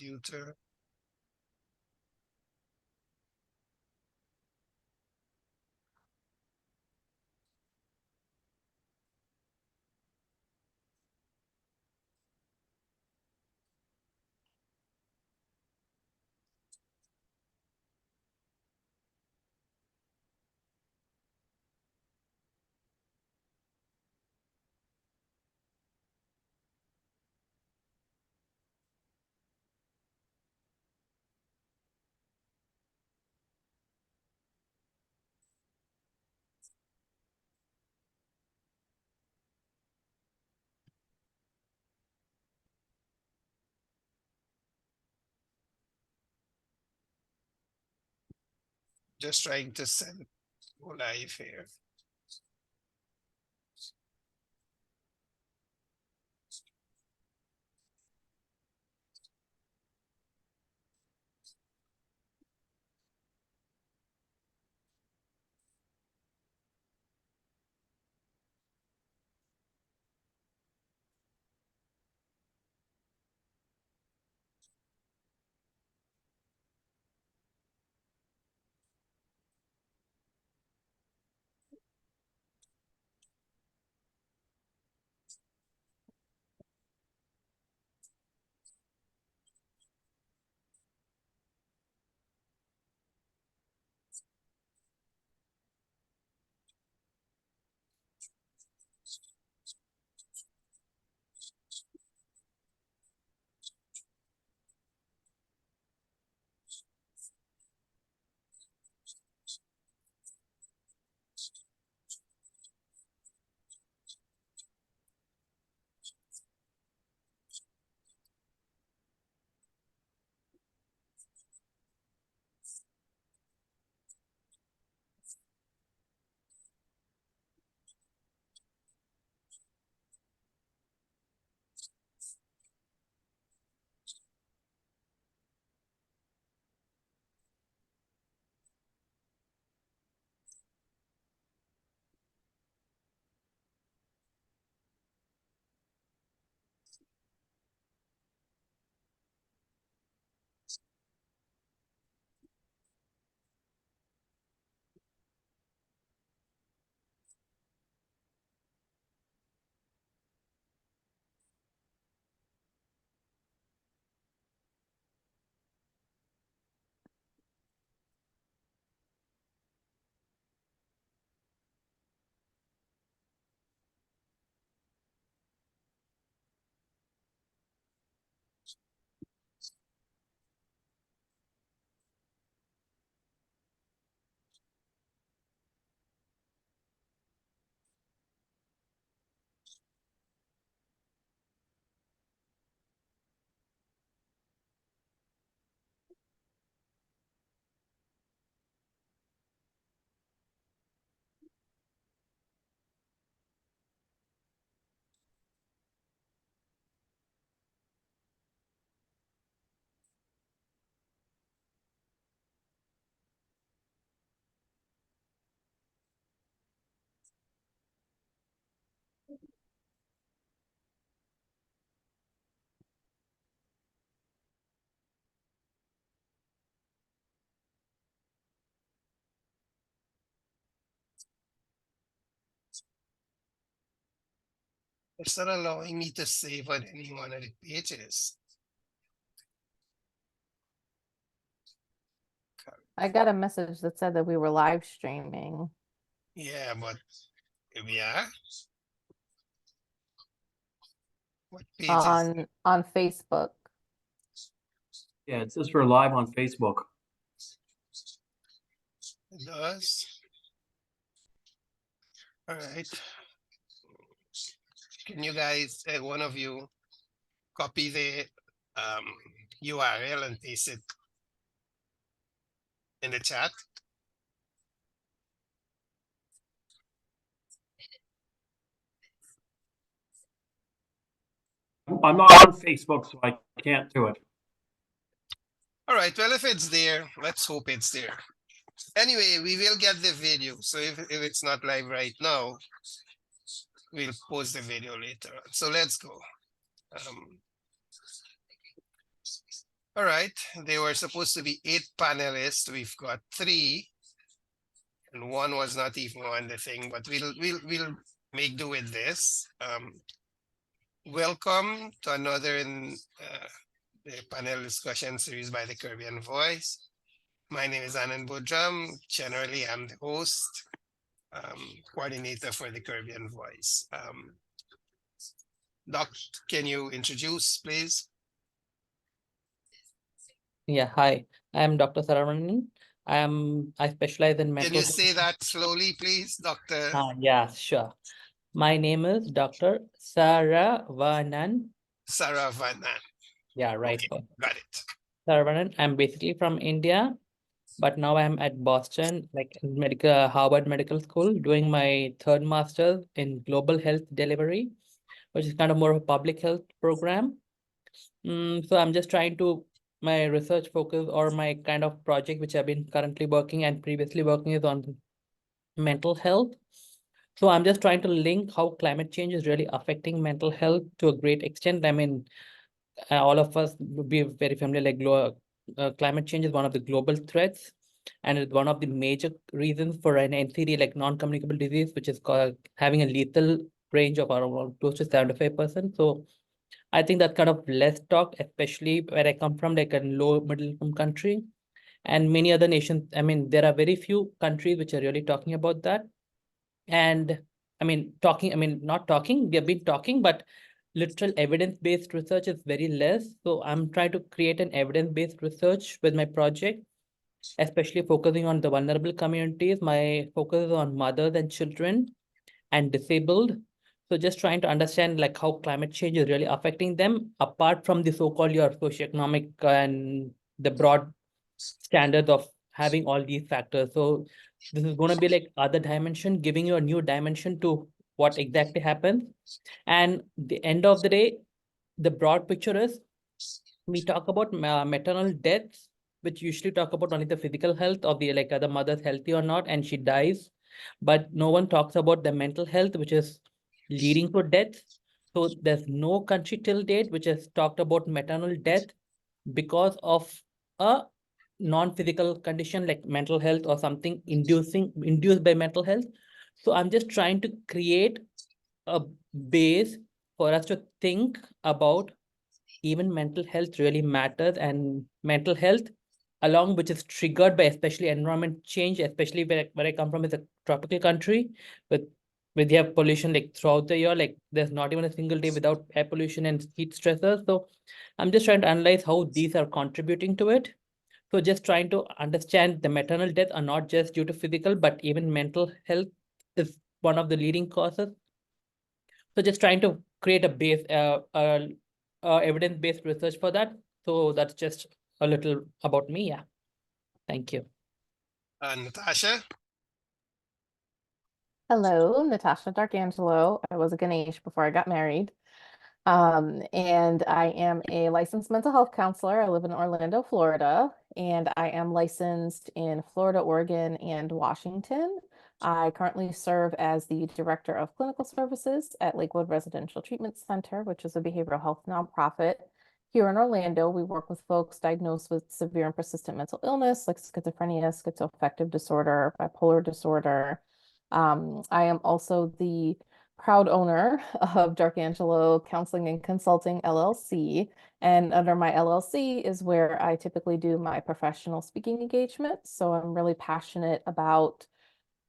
computer. Just trying to send live here. It's not allowing me to save on any one of the pages. I got a message that said that we were live streaming. Yeah, but here we are. What page is on Facebook. Yeah, it says we're live on Facebook. it does? All right. Can you guys, one of you, copy the URL and paste it in the chat? I'm not on Facebook, so I can't do it. All right, well, if it's there, let's hope it's there. Anyway, we will get the video. So if it's not live right now, we'll post the video later on. So let's go. All right, there were supposed to be 8 panelists. We've got 3, and one was not even on the thing, but we'll make do with this. Welcome to another in the panel discussion series by the Caribbean Voice. My name is Anand Budram. Generally, I'm the host, coordinator for the Caribbean Voice. Doc, can you introduce, please? Yeah, hi. I am Dr. Saravanan. I specialize in Can mental you health. say that slowly, please, Doctor? Yeah, sure. My name is Dr. Saravanan. Saravanan. Yeah, right. Okay, got it. Saravanan. I'm basically from India, but now I'm at Boston, like in Harvard Medical School, doing my 3rd master's in global health delivery, which is kind of more of a public health program. So I'm just trying to, my research focus or my kind of project, which I've been currently working and previously working is on mental health. So I'm just trying to link how climate change is really affecting mental health to a great extent. I mean, all of us would be very familiar, like climate change is one of the global threats, and it's one of the major reasons for an NCD, like non-communicable disease, which is called having a lethal range of around close to 75%. So I think that's kind of less talked, especially where I come from, like a low middle income country. And many other nations, I mean, there are very few countries which are really talking about that. And I mean, not talking, we have been talking, but literal evidence-based research is very less. So I'm trying to create an evidence-based research with my project, especially focusing on the vulnerable communities. My focus is on mothers and children and disabled. So just trying to understand like how climate change is really affecting them, apart from the so-called your socioeconomic and the broad standards of having all these factors. So this is going to be like other dimension, giving you a new dimension to what exactly happens. And the end of the day, the broad picture is we talk about maternal deaths, which usually talk about only the physical health of the like the mother's healthy or not, and she dies. But no one talks about the mental health, which is leading to death. So there's no country till date which has talked about maternal death because of a non-physical condition like mental health or something induced by mental health. So I'm just trying to create a base for us to think about even mental health really matters, and mental health along which is triggered by especially environment change, especially where I come from is a tropical country with you have pollution like throughout the year, like there's not even a single day without air pollution and heat stressors. So I'm just trying to analyze how these are contributing to it. So just trying to understand the maternal death are not just due to physical, but even mental health is one of the leading causes. So just trying to create a base, evidence-based research for that. So that's just a little about me. Yeah. Thank you. Natasha? Hello, Natasha D'Arcangelo. I was a Ganesh before I got married. And I am a licensed mental health counselor. I live in Orlando, Florida, and I am licensed in Florida, Oregon, and Washington. I currently serve as the Director of Clinical Services at Lakewood Residential Treatment Center, which is a behavioral health nonprofit. Here in Orlando, we work with folks diagnosed with severe and persistent mental illness like schizophrenia, schizoaffective disorder, bipolar disorder. I am also the proud owner of D'Arcangelo Counseling and Consulting LLC. And under my LLC is where I typically do my professional speaking engagements. So I'm really passionate about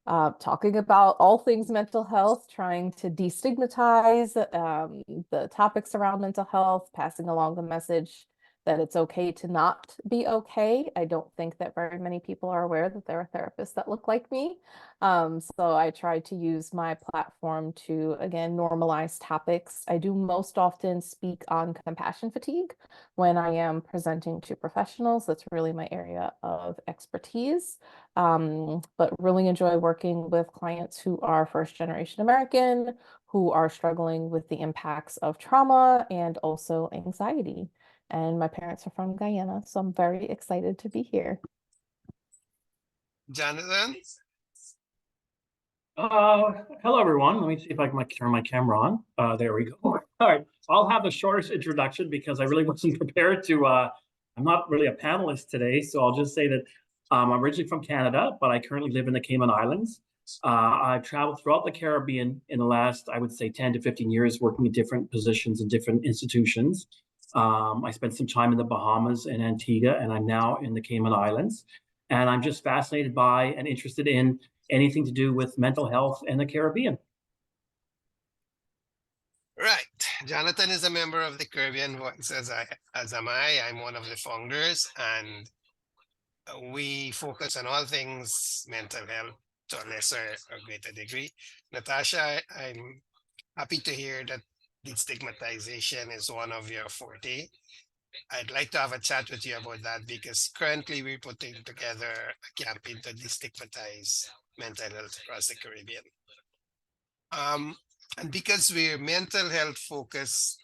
talking about all things mental health, trying to destigmatize the topics around mental health, passing along the message that it's okay to not be okay. I don't think that very many people are aware that there are therapists that look like me. So I try to use my platform to, again, normalize topics. I do most often speak on compassion fatigue when I am presenting to professionals. That's really my area of expertise. But really enjoy working with clients who are first generation American, who are struggling with the impacts of trauma and also anxiety. And my parents are from Guyana, so I'm very excited to be here. Jonathan? Hello, everyone. Let me see if I can turn my camera on. There we go. All right. I'll have the shortest introduction because I really wasn't prepared to I'm not really a panelist today, so I'll just say that I'm originally from Canada, but I currently live in the Cayman Islands. I've traveled throughout the Caribbean in the last, I would say, 10 to 15 years, working in different positions in different institutions. I spent some time in the Bahamas and Antigua, and I'm now in the Cayman Islands. And I'm just fascinated by and interested in anything to do with mental health in the Caribbean. Right. Jonathan is a member of the Caribbean Voice, as am I. I'm one of the founders, and we focus on all things mental health to a lesser or greater degree. Natasha, I'm happy to hear that destigmatization is one of your forte. I'd like to have a chat with you about that because currently we're putting together a campaign to destigmatize mental health across the Caribbean. And because we're mental health focused,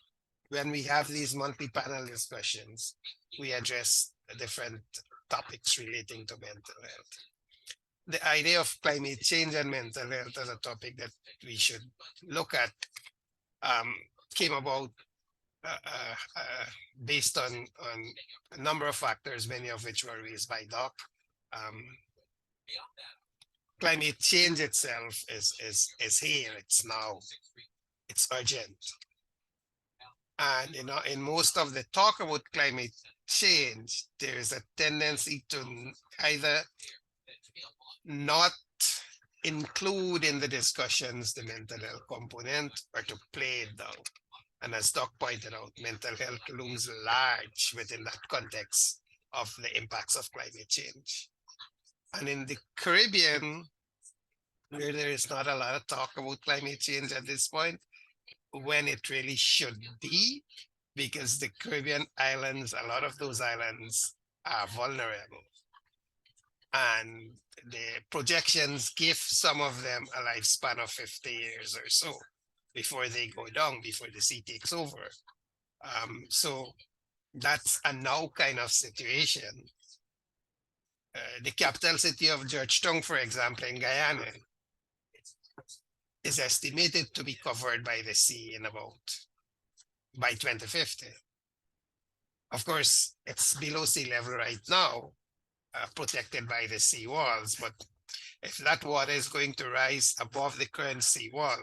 when we have these multi-panel discussions, we address different topics relating to mental health. The idea of climate change and mental health as a topic that we should look at came about based on a number of factors, many of which were raised by Doc. Climate change itself is here. It's now. It's urgent. And in most of the talk about climate change, there is a tendency to either not include in the discussions the mental health component or to play it down. And as Doc pointed out, mental health looms large within that context of the impacts of climate change. And in the Caribbean, where there is not a lot of talk about climate change at this point, when it really should be, because the Caribbean islands, a lot of those islands are vulnerable. And the projections give some of them a lifespan of 50 years or so before they go down, before the sea takes over. So that's a now kind of situation. The capital city of Georgetown, for example, in Guyana, is estimated to be covered by the sea by 2050. Of course, it's below sea level right now, protected by the sea walls, but if that water is going to rise above the current sea wall,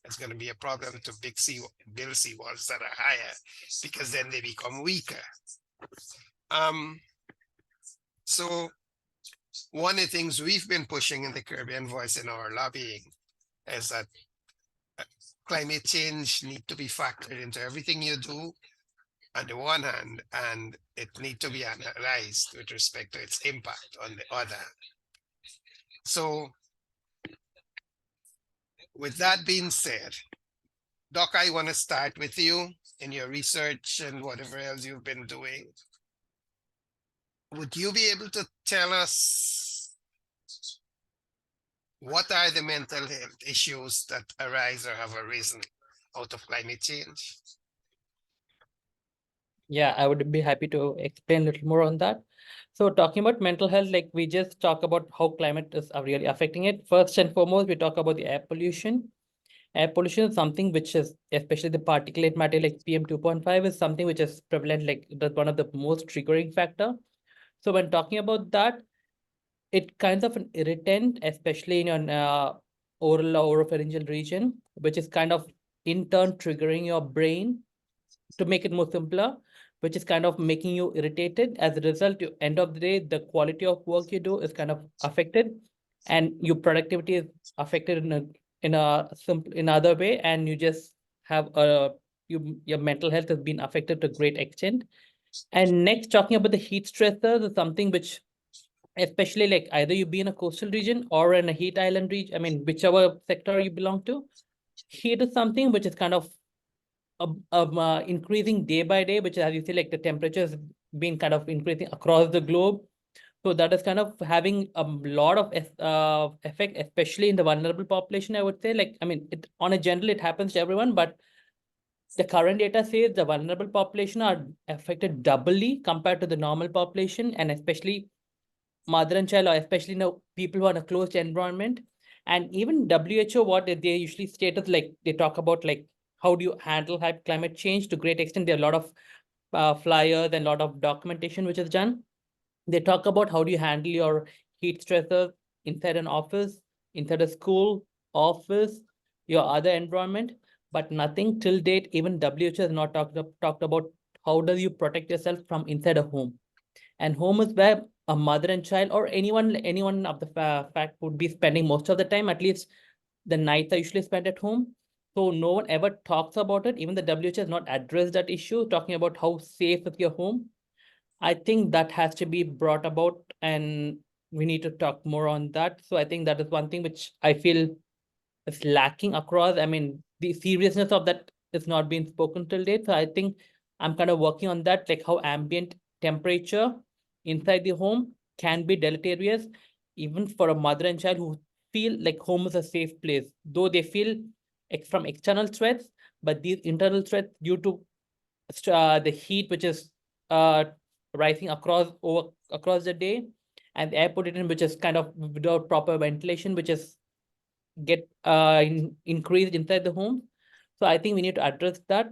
it's going to be a problem to build sea walls that are higher, because then they become weaker. So one of the things we've been pushing in the Caribbean Voice in our lobbying is that climate change needs to be factored into everything you do on the one hand, and it needs to be analyzed with respect to its impact on the other. So with that being said, Doc, I want to start with you in your research and whatever else you've been doing. Would you be able to tell us what are the mental health issues that arise or have arisen out of climate change? Yeah, I would be happy to explain a little more on that. So talking about mental health, like we just talk about how climate is really affecting it. First and foremost, we talk about the air pollution. Air pollution is something which is, especially the particulate matter like PM 2.5 is something which is prevalent, like that's one of the most triggering factor. So when talking about that, it kinds of an irritant, especially in your oral or oropharyngeal region, which is kind of in turn triggering your brain. To make it more simpler, which is kind of making you irritated. As a result, you end of the day, the quality of work you do is kind of affected, and your productivity is affected in a simple in other way, and you just have your mental health has been affected to a great extent. And next, talking about the heat stressors is something which, especially like either you be in a coastal region or in a heat island region, I mean, whichever sector you belong to, heat is something which is kind of increasing day by day, which as you see, like the temperatures been kind of increasing across the globe. So that is kind of having a lot of effect, especially in the vulnerable population, I would say. Like, I mean, on a general, it happens to everyone, but the current data says the vulnerable population are affected doubly compared to the normal population, and especially mother and child, or especially people who are in a closed environment. And even WHO, what they usually state is like, they talk about like, how do you handle climate change? To a great extent, there are a lot of flyers and a lot of documentation which is done. They talk about how do you handle your heat stressors inside an office, inside a school, office, your other environment, but nothing till date, even WHO has not talked about how do you protect yourself from inside a home. And home is where a mother and child or anyone of the fact would be spending most of the time, at least the nights are usually spent at home. So no one ever talks about it. Even the WHO has not addressed that issue, talking about how safe is your home. I think that has to be brought about, and we need to talk more on that. So I think that is one thing which I feel is lacking across. I mean, the seriousness of that is not being spoken till date. So I think I'm kind of working on that, like how ambient temperature inside the home can be deleterious, even for a mother and child who feel like home is a safe place, though they feel from external threats, but these internal threats due to the heat which is rising across the day, and the air pollution which is kind of without proper ventilation, which is get increased inside the home. So I think we need to address that.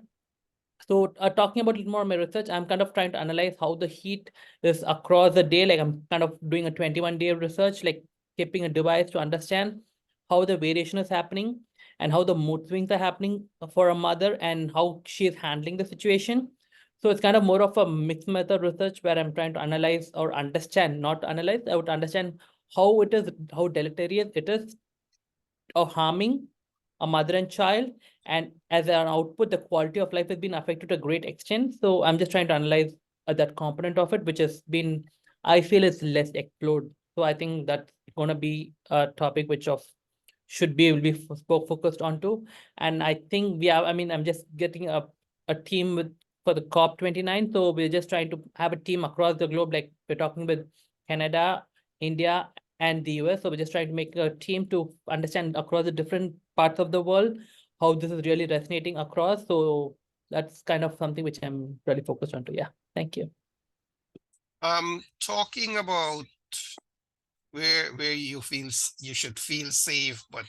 So talking about a little more of my research, I'm kind of trying to analyze how the heat is across the day. Like I'm kind of doing a 21-day research, like keeping a device to understand how the variation is happening and how the mood swings are happening for a mother and how she is handling the situation. So it's kind of more of a mixed method research where I'm trying to analyze or understand, not analyze, I would understand how it is, how deleterious it is of harming a mother and child, and as an output the quality of life has been affected to a great extent. So I'm just trying to analyze that component of it which has been, I feel, is less explored. So I think that's going to be a topic which will be focused onto. And I think I mean, I'm just getting a team for the COP29. So we're just trying to have a team across the globe, like we're talking with Canada, India, and the US. So we're just trying to make a team to understand across the different parts of the world how this is really resonating across. So that's kind of something which I'm really focused on to. Yeah, thank you. Talking about where you feel you should feel safe, but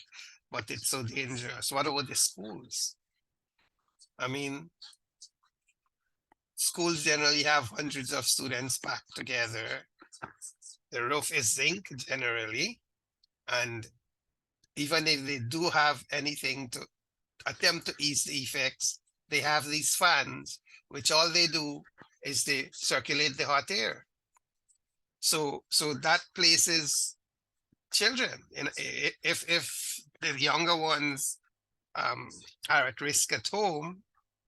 it's so dangerous. What about the schools? I mean, schools generally have hundreds of students packed together. The roof is zinc generally, and even if they do have anything to attempt to ease the effects, they have these fans, which all they do is they circulate the hot air. So that places children in, if the younger ones are at risk at home,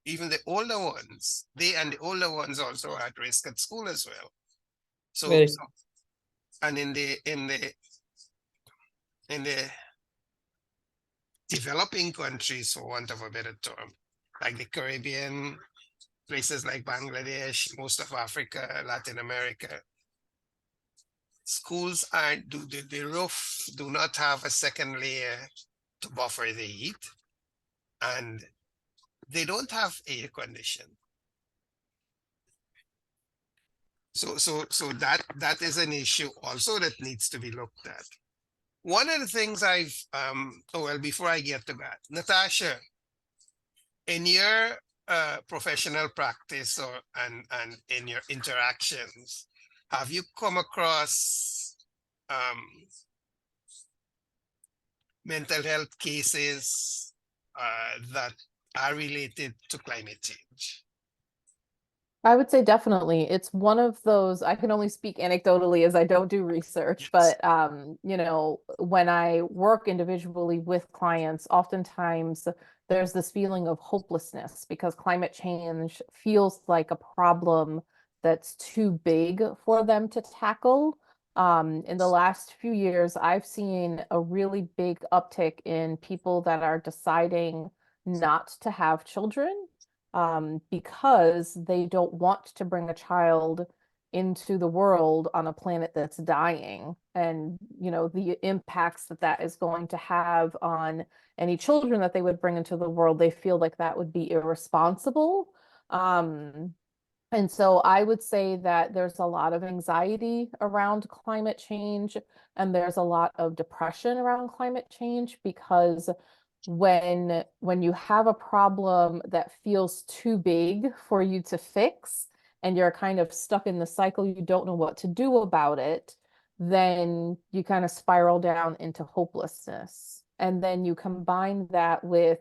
even the older ones, and the older ones also are at risk at school as well. So and in the developing countries, for want of a better term, like the Caribbean, places like Bangladesh, most of Africa, Latin America, schools the roof do not have a second layer to buffer the heat, and they don't have air condition. So that is an issue also that needs to be looked at. One of the things before I get to that, Natasha, in your professional practice and in your interactions, have you come across mental health cases that are related to climate change? I would say definitely. It's one of those, I can only speak anecdotally as I don't do research, but you know, when I work individually with clients, oftentimes there's this feeling of hopelessness because climate change feels like a problem that's too big for them to tackle. In the last few years, I've seen a really big uptick in people that are deciding not to have children because they don't want to bring a child into the world on a planet that's dying. And, you know, the impacts that is going to have on any children that they would bring into the world, they feel like that would be irresponsible. And so I would say that there's a lot of anxiety around climate change, and there's a lot of depression around climate change because when you have a problem that feels too big for you to fix, and you're kind of stuck in the cycle, you don't know what to do about it, then you kind of spiral down into hopelessness. And then you combine that with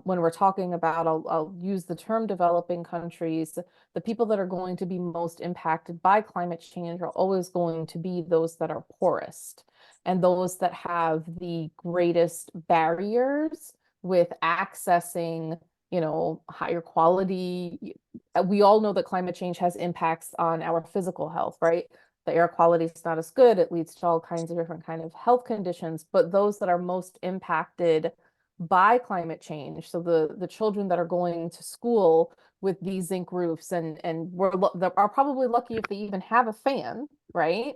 when we're talking about, I'll use the term developing countries, the people that are going to be most impacted by climate change are always going to be those that are poorest and those that have the greatest barriers with accessing, you know, higher quality. We all know that climate change has impacts on our physical health, right? The air quality is not as good. It leads to all kinds of different kind of health conditions, but those that are most impacted by climate change, so the children that are going to school with these zinc roofs and are probably lucky if they even have a fan, right?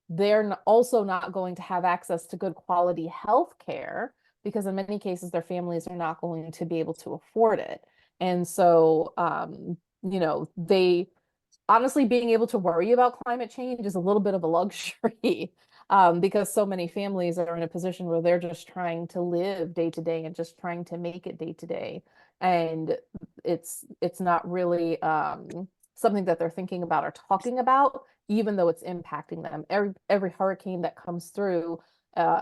They're also not going to have access to good quality health care because in many cases their families are not going to be able to afford it. And so you know, they honestly being able to worry about climate change is a little bit of a luxury. Because so many families are in a position where they're just trying to live day to day and just trying to make it day to day. And it's not really something that they're thinking about or talking about, even though it's impacting them. Every hurricane that comes through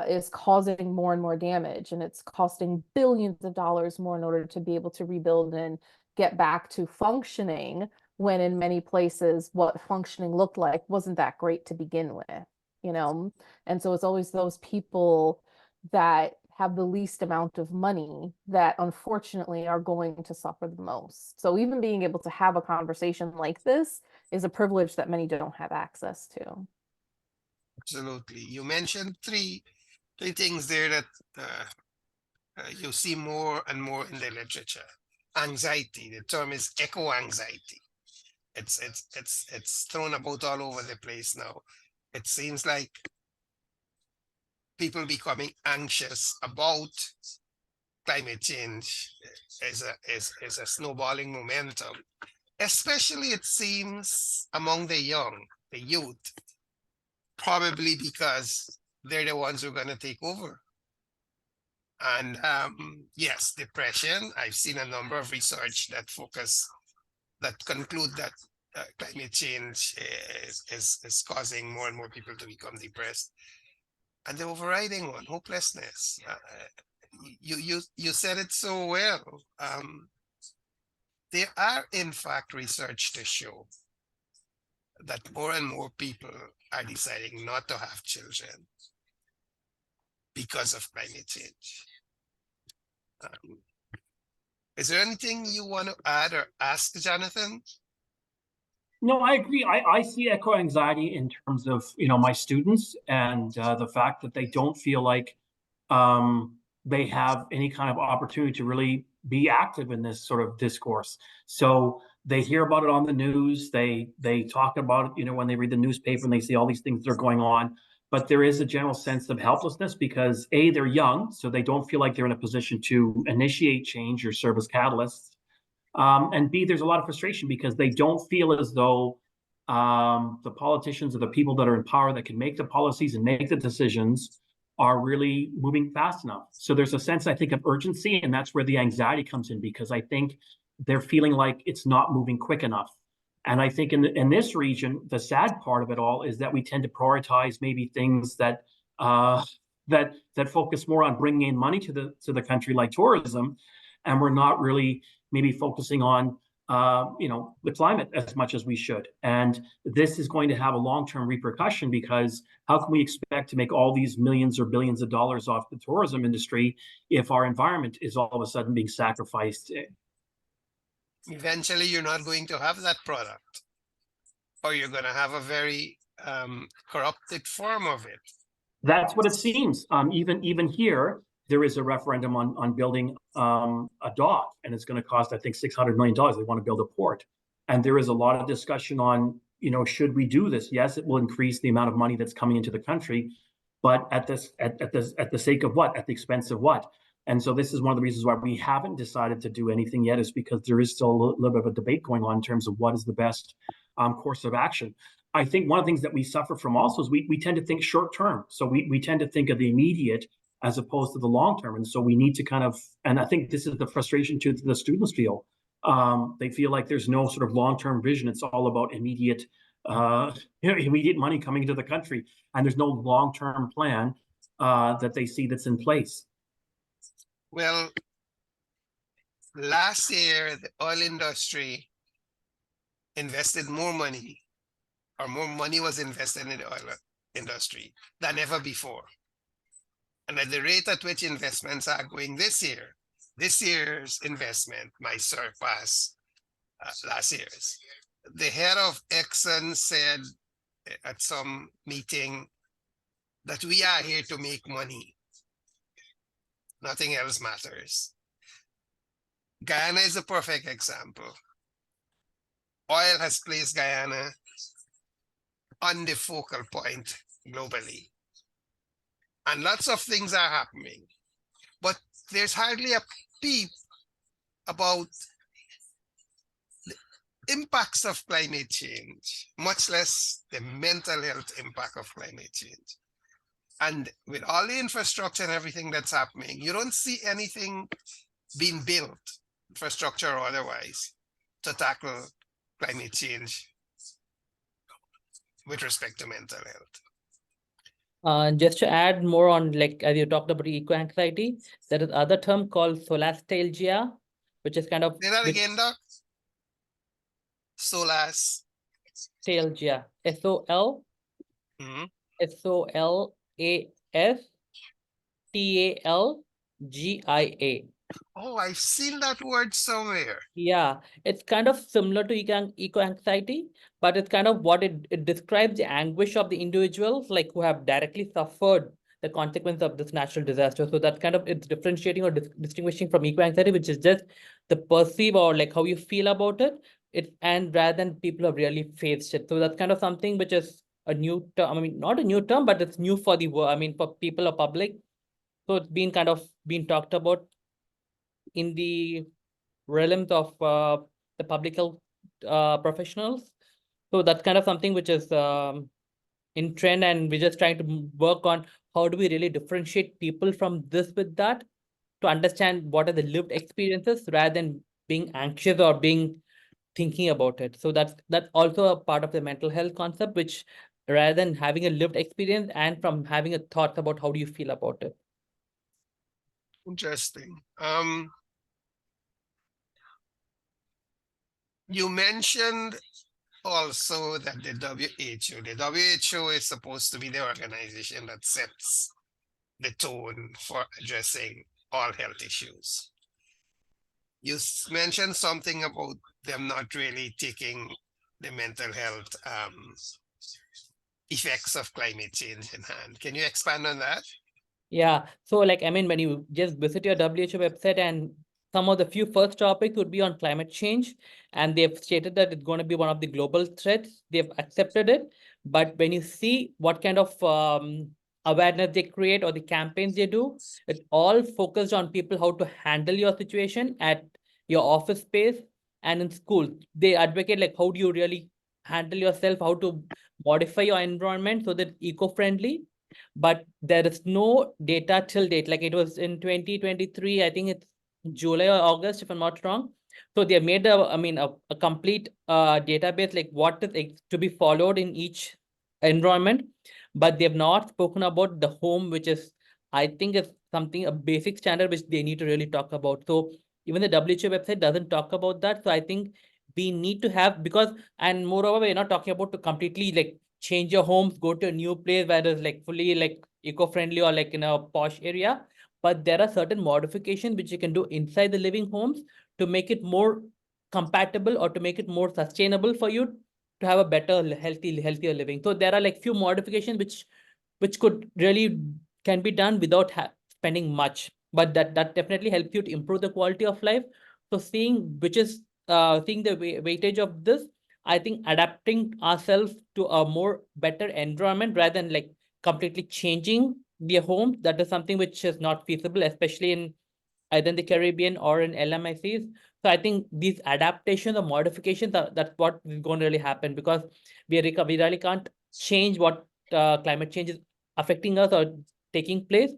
is causing more and more damage, and it's costing billions of dollars more in order to be able to rebuild and get back to functioning, when in many places what functioning looked like wasn't that great to begin with. You know, and so it's always those people that have the least amount of money that unfortunately are going to suffer the most. So even being able to have a conversation like this is a privilege that many don't have access to. Absolutely. You mentioned three things there that you see more and more in the literature. Anxiety. The term is eco-anxiety. It's thrown about all over the place now. It seems like people becoming anxious about climate change is a snowballing momentum. Especially it seems among the young, the youth, probably because they're the ones who are going to take over. And yes, depression. I've seen a number of research that conclude that climate change is causing more and more people to become depressed. And the overriding one, hopelessness. You said it so well. There are, in fact, research to show that more and more people are deciding not to have children because of climate change. Is there anything you want to add or ask, Jonathan? No, I agree. I see eco anxiety in terms of, you know, my students and the fact that they don't feel like they have any kind of opportunity to really be active in this sort of discourse. So they hear about it on the news. They talk about it, you know, when they read the newspaper and they see all these things that are going on. But there is a general sense of helplessness because A, they're young, so they don't feel like they're in a position to initiate change or serve as catalysts. And B, there's a lot of frustration because they don't feel as though the politicians or the people that are in power that can make the policies and make the decisions are really moving fast enough. So there's a sense, I think, of urgency, and that's where the anxiety comes in because I think they're feeling like it's not moving quick enough. And I think in this region, the sad part of it all is that we tend to prioritize maybe things that that focus more on bringing in money to the country, like tourism, and we're not really maybe focusing on the climate as much as we should. And this is going to have a long-term repercussion because how can we expect to make all these millions or billions of dollars off the tourism industry if our environment is all of a sudden being sacrificed? Eventually, you're not going to have that product, or you're going to have a very corrupted form of it. That's what it seems. Even here, there is a referendum on building a dock, and it's going to cost, I think, $600 million. They want to build a port, and there is a lot of discussion on, should we do this? Yes, it will increase the amount of money that's coming into the country, but at the sake of what? At the expense of what? And so this is one of the reasons why we haven't decided to do anything yet, is because there is still a little bit of a debate going on in terms of what is the best course of action. I think one of the things that we suffer from also is we tend to think short term. So we tend to think of the immediate as opposed to the long term. And so we need to and I think this is the frustration too that the students feel. They feel like there's no sort of long-term vision. It's all about immediate, immediate money coming into the country, and there's no long-term plan that they see that's in place. Well, last year, the oil industry invested more money, or more money was invested in the oil industry than ever before. And at the rate at which investments are going this year's investment might surpass last year's. The head of Exxon said at some meeting that we are here to make money. Nothing else matters. Guyana is a perfect example. Oil has placed Guyana on the focal point globally. And lots of things are happening, but there's hardly a peep about the impacts of climate change, much less the mental health impact of climate change. And with all the infrastructure and everything that's happening, you don't see anything being built, infrastructure or otherwise, to tackle climate change with respect to mental health. Just to add more on, like, as you talked about eco-anxiety, there is other term called solastalgia, which is kind of Say that again, Doc. Solas. Stalgia, S-O-L Mhm. SOLASTALGIA. Oh, I've seen that word somewhere. Yeah, it's kind of similar to eco-anxiety, but it's kind of what it describes the anguish of the individuals, like, who have directly suffered the consequence of this natural disaster. So that's kind of, it's differentiating or distinguishing from eco-anxiety, which is just the perceive or like how you feel about it. And rather than people have really faced it. So that's kind of something which is a new term. I mean, not a new term, but it's new for the world. I mean, for people or public. So it's been kind of being talked about in the realms of the public health professionals. So that's kind of something which is in trend, and we're just trying to work on how do we really differentiate people from this with that, to understand what are the lived experiences rather than being anxious or thinking about it. So that's also a part of the mental health concept, which rather than having a lived experience and from having a thought about how do you feel about it. Interesting. You mentioned also that the WHO is supposed to be the organization that sets the tone for addressing all health issues. You mentioned something about them not really taking the mental health effects of climate change in hand. Can you expand on that? Yeah, so like, I mean, when you just visit your WHO website, and some of the few first topics would be on climate change, and they've stated that it's going to be one of the global threats. They've accepted it. But when you see what kind of awareness they create or the campaigns they do, it's all focused on people, how to handle your situation at your office space and in school. They advocate like, how do you really handle yourself, how to modify your environment so that eco-friendly. But there is no data till date. Like, it was in 2023, I think it's July or August, if I'm not wrong. So they made a complete database, like what is to be followed in each environment, but they've not spoken about the home, which is, I think, is something, a basic standard which they need to really talk about. So even the WHO website doesn't talk about that. So I think we need to have, because, and moreover, we're not talking about to completely like change your homes, go to a new place where it's like fully like eco-friendly or like in a posh area. But there are certain modifications which you can do inside the living homes to make it more compatible or to make it more sustainable for you to have a better, healthier living. So there are like few modifications which could really can be done without spending much, but that definitely helps you to improve the quality of life. So seeing seeing the weightage of this, I think adapting ourselves to a more better environment rather than like completely changing the home, that is something which is not feasible, especially in either in the Caribbean or in LMICs. So I think these adaptations or modifications that's what is going to really happen, because we really can't change what climate change is affecting us or taking place.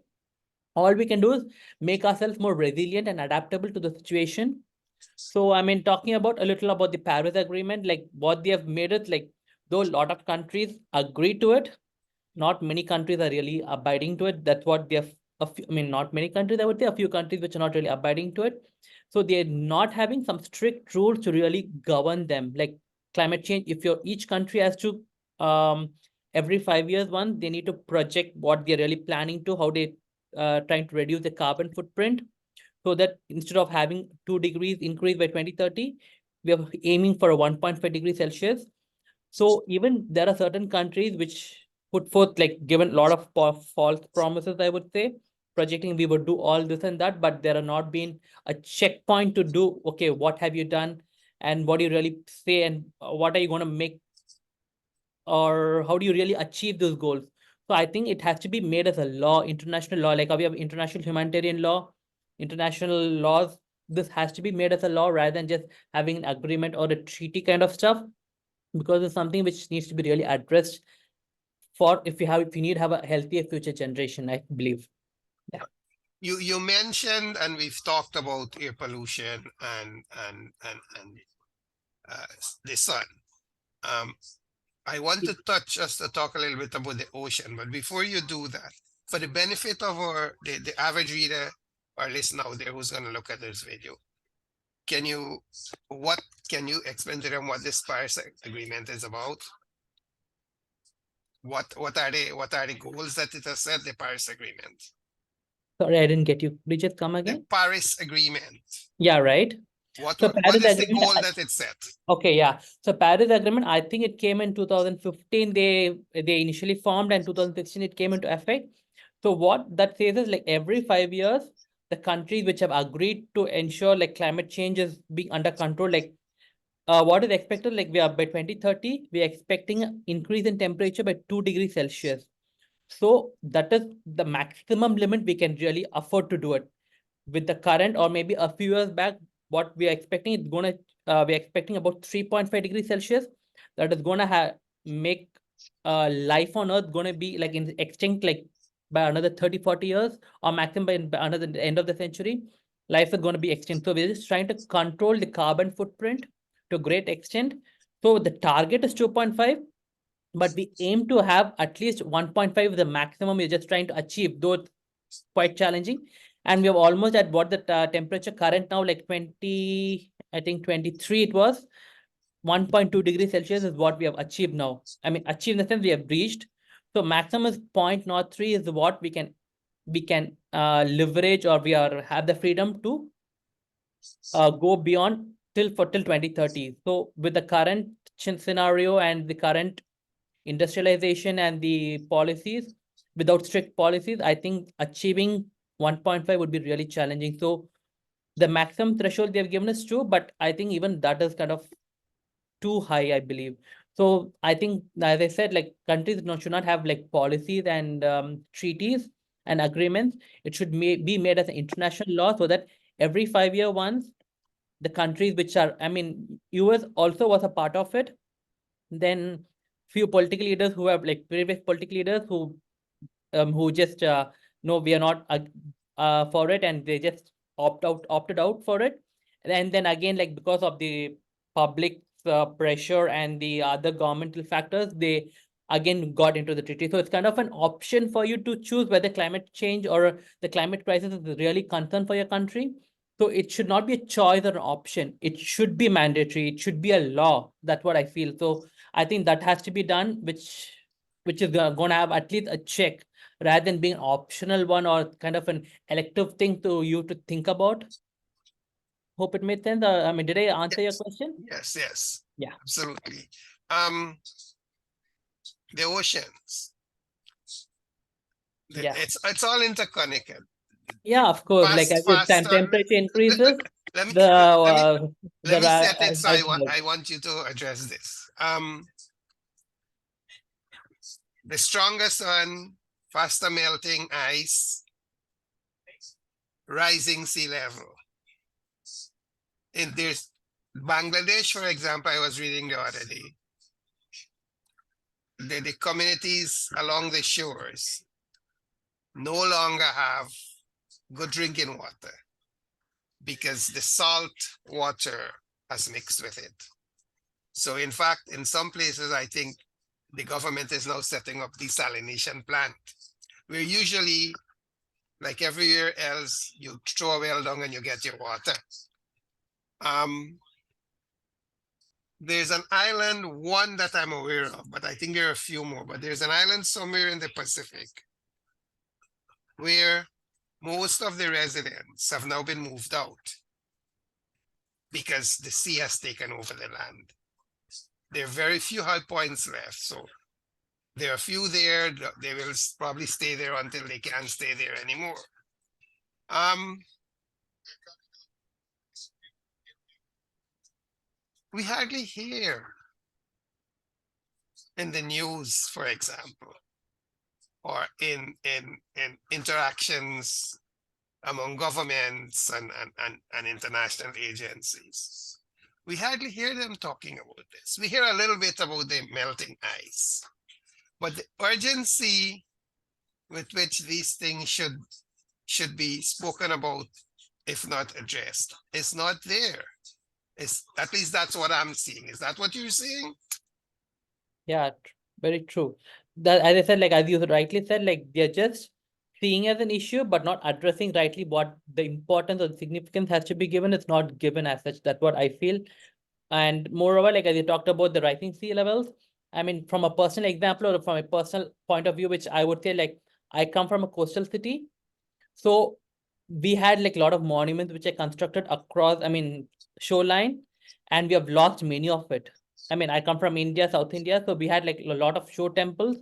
All we can do is make ourselves more resilient and adaptable to the situation. So, I mean, talking about a little about the Paris Agreement, like what they have made it, like though a lot of countries agree to it, not many countries are really abiding to it. That's what they have. I mean, not many countries. I would say a few countries which are not really abiding to it. So they're not having some strict rules to really govern them. Like climate change, if each country has to every 5 years once, they need to project what they're really planning to, how they trying to reduce the carbon footprint, so that instead of having 2 degrees increase by 2030, we are aiming for a 1.5 degrees Celsius. So even there are certain countries which put forth, like given a lot of false promises, I would say, projecting we would do all this and that, but there are not been a checkpoint to do, okay, what have you done and what do you really say and what are you going to make, or how do you really achieve those goals? So I think it has to be made as a law, international law, like we have international humanitarian law, international laws. This has to be made as a law rather than just having an agreement or a treaty kind of stuff, because it's something which needs to be really addressed for if you need to have a healthier future generation, I believe. You mentioned, and we've talked about air pollution and the sun. I want to talk a little bit about the ocean, but before you do that, for the benefit of the average reader or listener out there who's going to look at this video, can you explain to them what this Paris Agreement is about? What are the goals that it has set, the Paris Agreement? Sorry, I didn't get you. Could you just come The again? Paris Agreement. Yeah, right. What So what Paris is the Agreement, goal that it set? okay, yeah. So Paris Agreement, I think it came in 2015. They initially formed, and 2016 it came into effect. So what that says is like every 5 years, the countries which have agreed to ensure like climate change is being under control, like what is expected, like we are by 2030, we are expecting an increase in temperature by 2 degrees Celsius. So that is the maximum limit we can really afford to do it. With the current, or maybe a few years back, what we are expecting, it's gonna we're expecting about 3.5 degrees Celsius. That is gonna make life on Earth gonna be like in extinct, like by another 30-40 years, or maximum by another end of the century. Life is going to be extinct. So we're just trying to control the carbon footprint to a great extent. So the target is 2.5, but we aim to have at least 1.5 the maximum we're just trying to achieve, though it's quite challenging. And we have almost at what the temperature current now, like 20, I think 23 it was, 1.2 degrees Celsius is what we have achieved now. I mean, achieved in the sense we have reached. So maximum is 0.03 is what we can leverage, or we have the freedom to go beyond till 2030. So with the current scenario and the current industrialization and the policies, without strict policies, I think achieving 1.5 would be really challenging. So the maximum threshold they have given us 2, but I think even that is kind of too high, I believe. So I think, as I said, like countries should not have like policies and treaties and agreements. It should be made as an international law, so that every 5 year once, the countries which are, I mean, US also was a part of it. Then few political leaders who have like previous political leaders who just no, we are not for it, and they just opted out for it. And then again, like because of the public pressure and the other governmental factors, they again got into the treaty. So it's kind of an option for you to choose whether climate change or the climate crisis is really concern for your country. So it should not be a choice or an option. It should be mandatory. It should be a law. That's what I feel. So I think that has to be done, which is going to have at least a check rather than being an optional one or kind of an elective thing to you to think about. Hope it made sense. I mean, did I answer your question? Yes. Yeah. Absolutely. The oceans. Yeah. It's all interconnected. Yeah, of course. Like as the temperature increases, let me the set it. So I want you to address this. The strongest one, faster melting ice, rising sea level. In there's Bangladesh, for example, I was reading the other day. The communities along the shores no longer have good drinking water. because the salt water has mixed with it. So in fact, in some places, I think the government is now setting up desalination plant. We're usually, like everywhere else, you throw a well down and you get your water. There's an island, one that I'm aware of, but I think there are a few more, but there's an island somewhere in the Pacific where most of the residents have now been moved out because the sea has taken over the land. There are very few hard points left. So there are a few there. They will probably stay there until they can't stay there anymore. We hardly hear in the news, for example, or in interactions among governments and international agencies. We hardly hear them talking about this. We hear a little bit about the melting ice, but the urgency with which these things should be spoken about, if not addressed, is not there. At least that's what I'm seeing. Is that what you're seeing? Yeah, very true. That, as I said, like as you rightly said, like they're just seeing as an issue, but not addressing rightly what the importance or the significance has to be given. It's not given as such. That's what I feel. And moreover, like as you talked about the rising sea levels, I mean, from a personal example or from a personal point of view, which I would say, like I come from a coastal city. So we had like a lot of monuments which are constructed across, I mean, shoreline, and we have lost many of it. I mean, I come from India, South India, so we had like a lot of shore temples,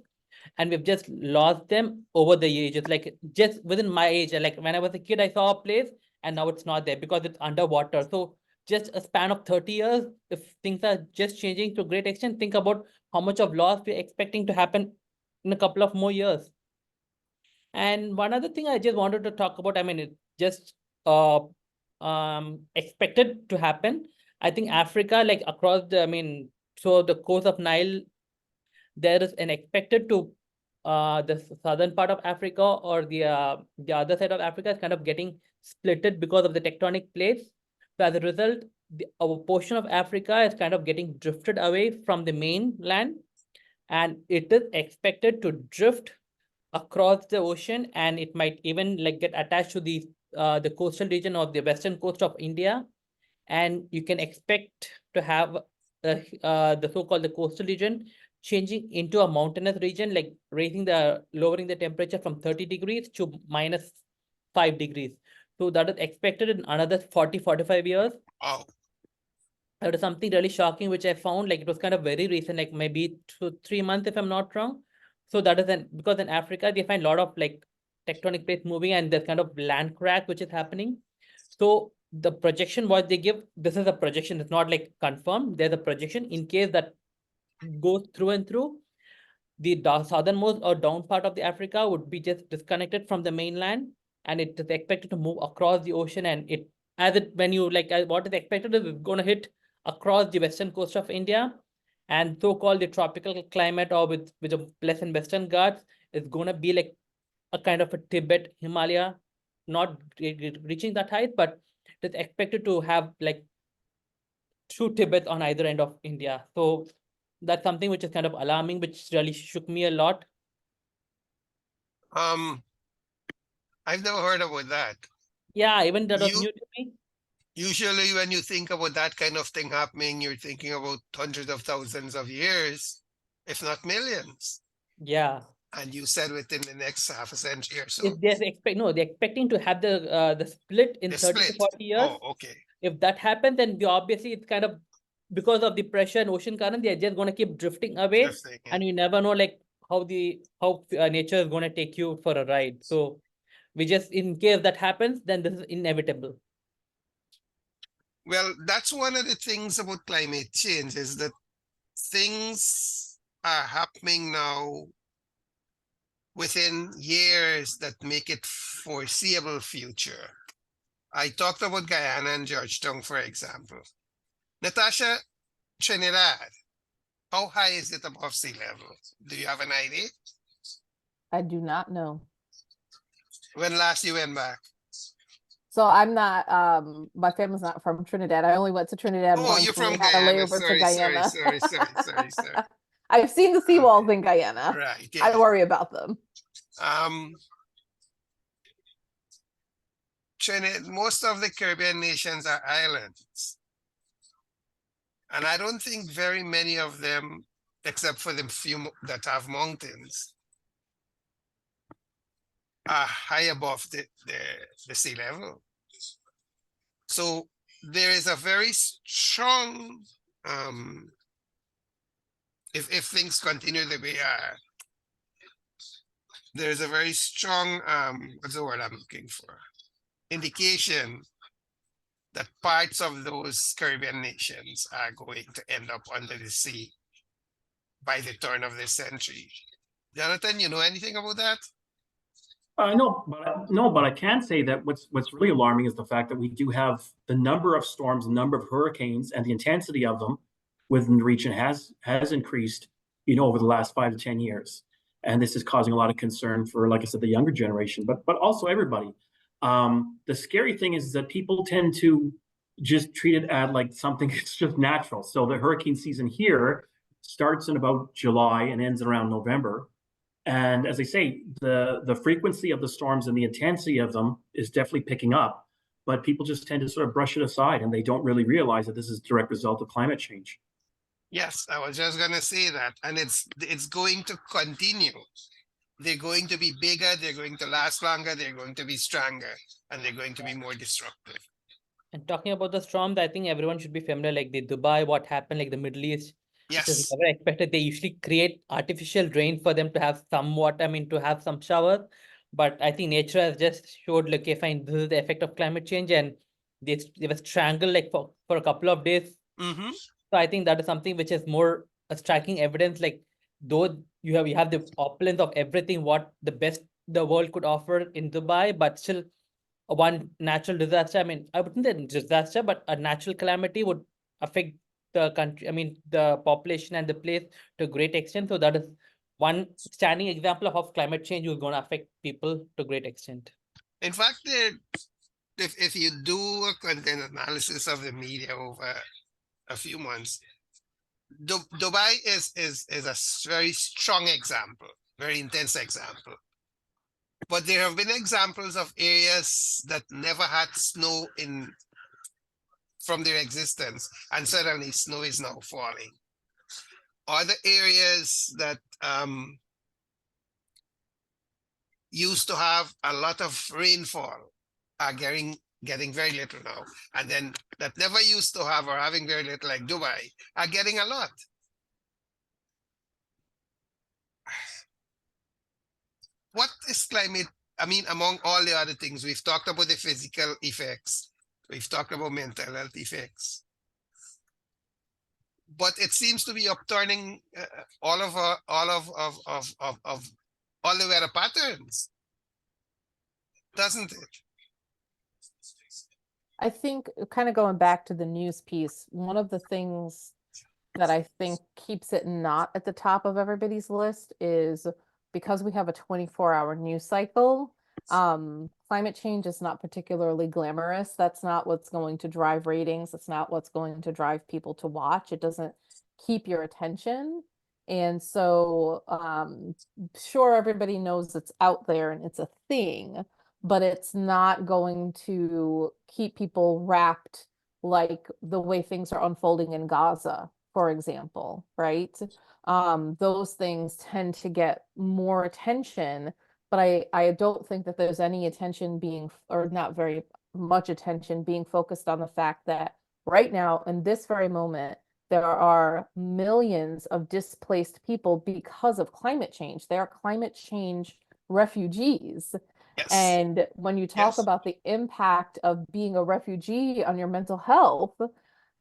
and we've just lost them over the ages. Like just within my age, like when I was a kid, I saw a place, and now it's not there because it's underwater. So just a span of 30 years, if things are just changing to a great extent, think about how much of loss we're expecting to happen in a couple of more years. And one other thing I just wanted to talk about, I mean, it just expected to happen. I think Africa, like across the, I mean, so the coast of Nile, there is an expected to the southern part of Africa or the other side of Africa is kind of getting splitted because of the tectonic plates. So as a result, our portion of Africa is kind of getting drifted away from the mainland, and it is expected to drift across the ocean, and it might even like get attached to the coastal region of the western coast of India, and you can expect to have the so-called the coastal region changing into a mountainous region, like lowering the temperature from 30 degrees to -5 degrees. So that is expected in another 40-45 years. Wow. That is something really shocking, which I found like it was kind of very recent, like maybe 3 months, if I'm not wrong. So that is because in Africa, they find a lot of like tectonic plates moving and there's kind of land crack, which is happening. So the projection what they give, this is a projection, it's not like confirmed. There's a projection in case that goes through and through. The southernmost or down part of the Africa would be just disconnected from the mainland, and it is expected to move across the ocean. And when you like what is expected is it's going to hit across the western coast of India, and so-called the tropical climate or with the pleasant Western Ghats is going to be like a kind of a Tibet, Himalaya, not reaching that height, but it's expected to have like two Tibet on either end of India. So that's something which is kind of alarming, which really shook me a lot. I've never heard about that. Yeah, even that was new to me. Usually when you think about that kind of thing happening, you're thinking about hundreds of thousands of years, if not millions. Yeah. And you said within the next half a century or so. If they're expecting to have the split in 30 to 40 years. Oh, okay. If that happens, then obviously it's kind of because of the pressure and ocean current, they're just going to keep drifting away. Yeah. And you never know like how nature is going to take you for a ride. So we just, in case that happens, then this is inevitable. Well, that's one of the things about climate change is that things are happening now within years that make it foreseeable future. I talked about Guyana and Georgetown, for example. Natasha, Trinidad, how high is it above sea level? Do you have an idea? I do not know. When last you went back? So I'm not, my family's not from Trinidad. I only went to Trinidad Oh, once you're when we from had a Guyana. layover to Sorry, Guyana. sorry. I've seen the Okay. seawalls in Guyana. Right, I yeah. worry about them. Trinidad, most of the Caribbean nations are islands. And I don't think very many of them, except for the few that have mountains, are high above the sea level. So there is a very strong, if things continue the way there is a very strong, what's the word I'm looking for? Indication that parts of those Caribbean nations are going to end up under the sea by the turn of this century. Jonathan, you know anything about that? No, but I can say that what's really alarming is the fact that we do have the number of storms, the number of hurricanes, and the intensity of them within the region has increased, over the last 5 to 10 years, and this is causing a lot of concern for, like I said, the younger generation, but also everybody. The scary thing is that people tend to just treat it as like something it's just natural. So the hurricane season here starts in about July and ends around November. And as I say, the frequency of the storms and the intensity of them is definitely picking up, but people just tend to sort of brush it aside and they don't really realize that this is a direct result of climate change. Yes, I was just gonna say that, and it's going to continue. They're going to be bigger, they're going to last longer, they're going to be stronger, and they're going to be more destructive. And talking about the storms, I think everyone should be familiar, like the Dubai, what happened, like the Middle East, which is Yes, never expected. They usually create artificial rain for them to have somewhat, to have some shower. But I think nature has just showed, like, okay, fine, this is the effect of climate change, and they were strangled like for a couple of days. mm-hmm. So I think that is something which is more a striking evidence, like though you have the opulence of everything, what the best the world could offer in Dubai, but still one natural disaster. I mean, I wouldn't say disaster, but a natural calamity would affect the country, the population and the place to a great extent. So that is one standing example of how climate change is going to affect people to a great extent. In fact, if you do a content analysis of the media over a few months, Dubai is a very strong example, very intense example. But there have been examples of areas that never had snow from their existence, and suddenly snow is now falling. Other areas that used to have a lot of rainfall are getting very little now. And then that never used to have or having very little, like Dubai, are getting a lot. What is climate? I mean, among all the other things, we've talked about the physical effects. We've talked about mental health effects. But it seems to be upturning all the weather patterns, doesn't it? I think kind of going back to the news piece, one of the things that I think keeps it not at the top of everybody's list is because we have a 24-hour news cycle, climate change is not particularly glamorous. That's not what's going to drive ratings. That's not what's going to drive people to watch. It doesn't keep your attention. And so, sure, everybody knows it's out there and it's a thing, but it's not going to keep people wrapped like the way things are unfolding in Gaza, for example, right? Those things tend to get more attention, but I don't think that there's any attention being, or not very much attention being focused on the fact that right now, in this very moment, there are millions of displaced people because of climate change. They are climate change refugees. Yes. And when you talk Yes. about the impact of being a refugee on your mental health,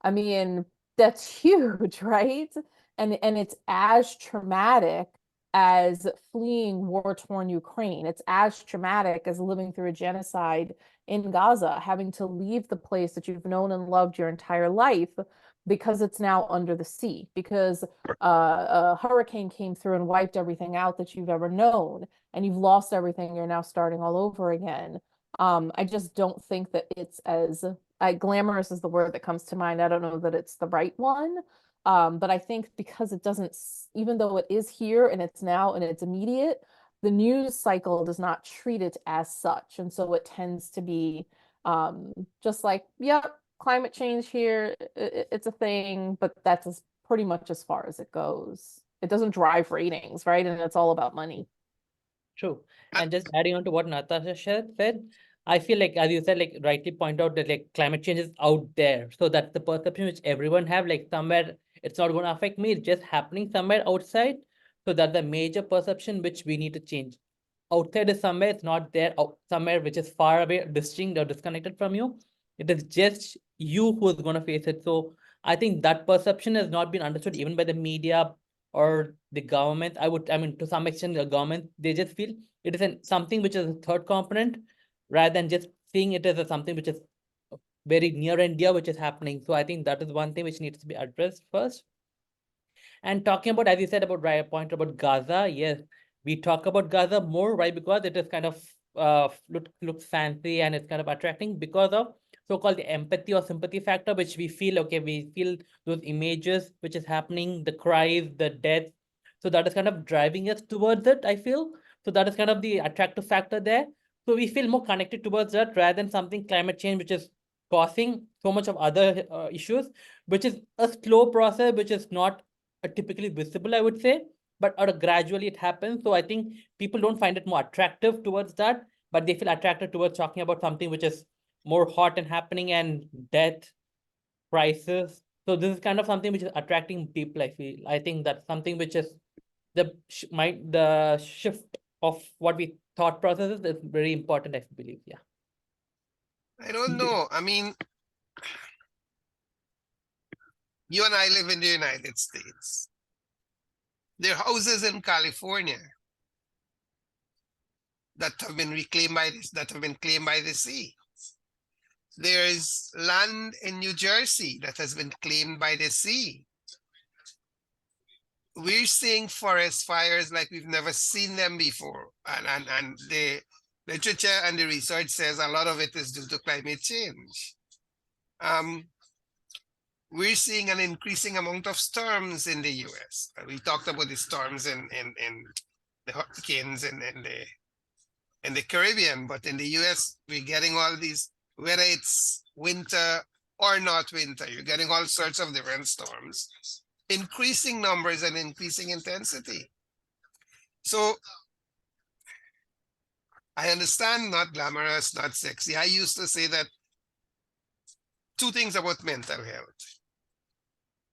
I mean, that's huge, right? And it's as traumatic as fleeing war-torn Ukraine. It's as traumatic as living through a genocide in Gaza, having to leave the place that you've known and loved your entire life because it's now under the sea, because a hurricane came through and wiped everything out that you've ever known, and you've lost everything. You're now starting all over again. I just don't think that it's as glamorous is the word that comes to mind. I don't know that it's the right one. But I think because it doesn't, even though it is here and it's now and it's immediate, the news cycle does not treat it as such. And so it tends to be just like, yep, climate change here, it's a thing, but that's pretty much as far as it goes. It doesn't drive ratings, right? And it's all about money. True. And just adding on to what Natasha said, I feel like, as you said, like rightly point out that like climate change is out there. So that's the perception which everyone have, like somewhere it's not going to affect me, it's just happening somewhere outside. So that's the major perception which we need to change. Outside is somewhere, it's not there, somewhere which is far away, distinct or disconnected from you. It is just you who is going to face it. So I think that perception has not been understood even by the media or the government. I mean, to some extent, the government, they just feel it is something which is a third component rather than just seeing it as something which is very near and dear, which is happening. So I think that is one thing which needs to be addressed first. And talking about, as you said about point about Gaza, yes, we talk about Gaza more, right? Because it is kind of looks fancy and it's kind of attracting because of so-called the empathy or sympathy factor, which we feel, okay, we feel those images which is happening, the cries, the death. So that is kind of driving us towards it, I feel. So that is kind of the attractive factor there. So we feel more connected towards that rather than something climate change, which is causing so much of other issues, which is a slow process, which is not typically visible, I would say, but gradually it happens. So I think people don't find it more attractive towards that, but they feel attracted towards talking about something which is more hot and happening and death, crisis. So this is kind of something which is attracting people, I feel. I think that's something which is the shift of what we thought processes is very important, I believe. Yeah. I don't know. I mean, you and I live in the United States. There are houses in California that have been reclaimed by this, that have been claimed by the sea. There is land in New Jersey that has been claimed by the sea. We're seeing forest fires like we've never seen them before. And the literature and the research says a lot of it is due to climate change. We're seeing an increasing amount of storms in the US. We talked about the storms in the hurricanes in the Caribbean, but in the US, we're getting all these, whether it's winter or not winter, you're getting all sorts of different storms, increasing numbers and increasing intensity. So I understand not glamorous, not sexy. I used to say that two things about mental health.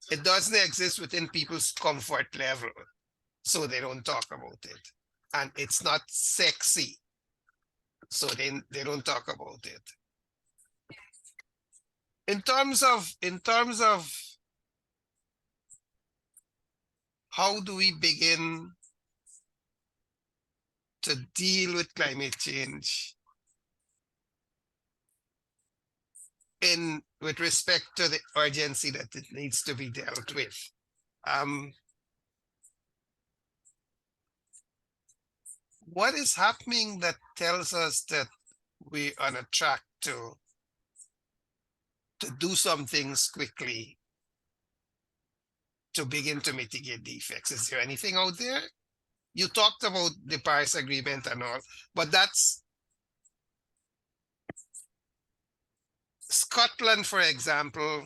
It doesn't exist within people's comfort level, so they don't talk about it. And it's not sexy, so they don't talk about it. In terms of how do we begin to deal with climate change with respect to the urgency that it needs to be dealt with. What is happening that tells us that we're on a track to do some things quickly to begin to mitigate the effects? Is there anything out there? You talked about the Paris Agreement and all, but that's Scotland, for example,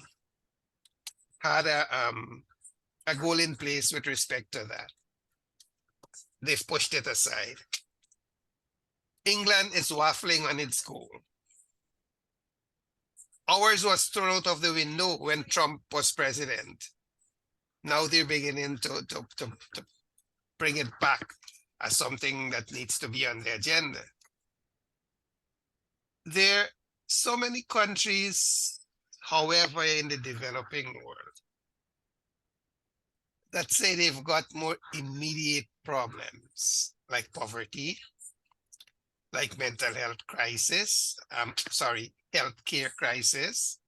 had a goal in place with respect to that. They've pushed it aside. England is waffling on its goal. Ours was thrown out of the window when Trump was president. Now they're beginning to bring it back as something that needs to be on the agenda. There are so many countries, however, in the developing world that say they've got more immediate problems like poverty, like mental health crisis, healthcare crisis,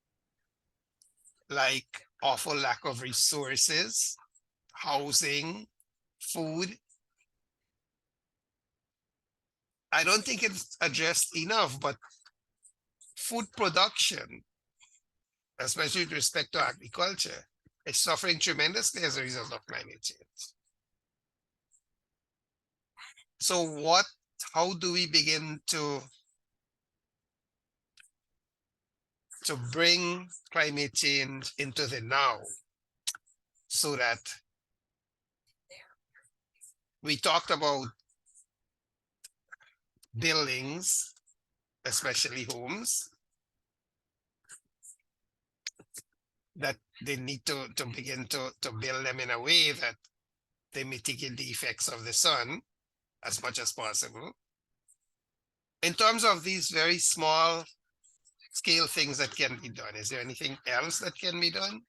like awful lack of resources, housing, food. I don't think it's addressed enough, but food production, especially with respect to agriculture, is suffering tremendously as a result of climate change. So how do we begin to bring climate change into the now so that we talked about buildings, especially homes, that they need to begin to build them in a way that they mitigate the effects of the sun as much as possible. In terms of these very small scale things that can be done, is there anything else that can be done?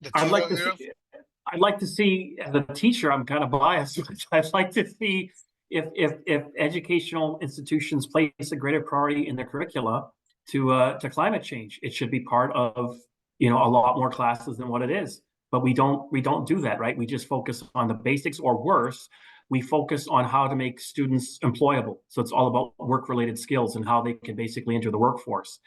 That I'd you're like to aware of? see, I'd like to see, as a teacher, I'm kind of biased, but I'd like to see if educational institutions place a greater priority in their curricula to climate change. It should be part of, a lot more classes than what it is. But we don't do that, right? We just focus on the basics, or worse, we focus on how to make students employable. So it's all about work-related skills and how they can basically enter the workforce.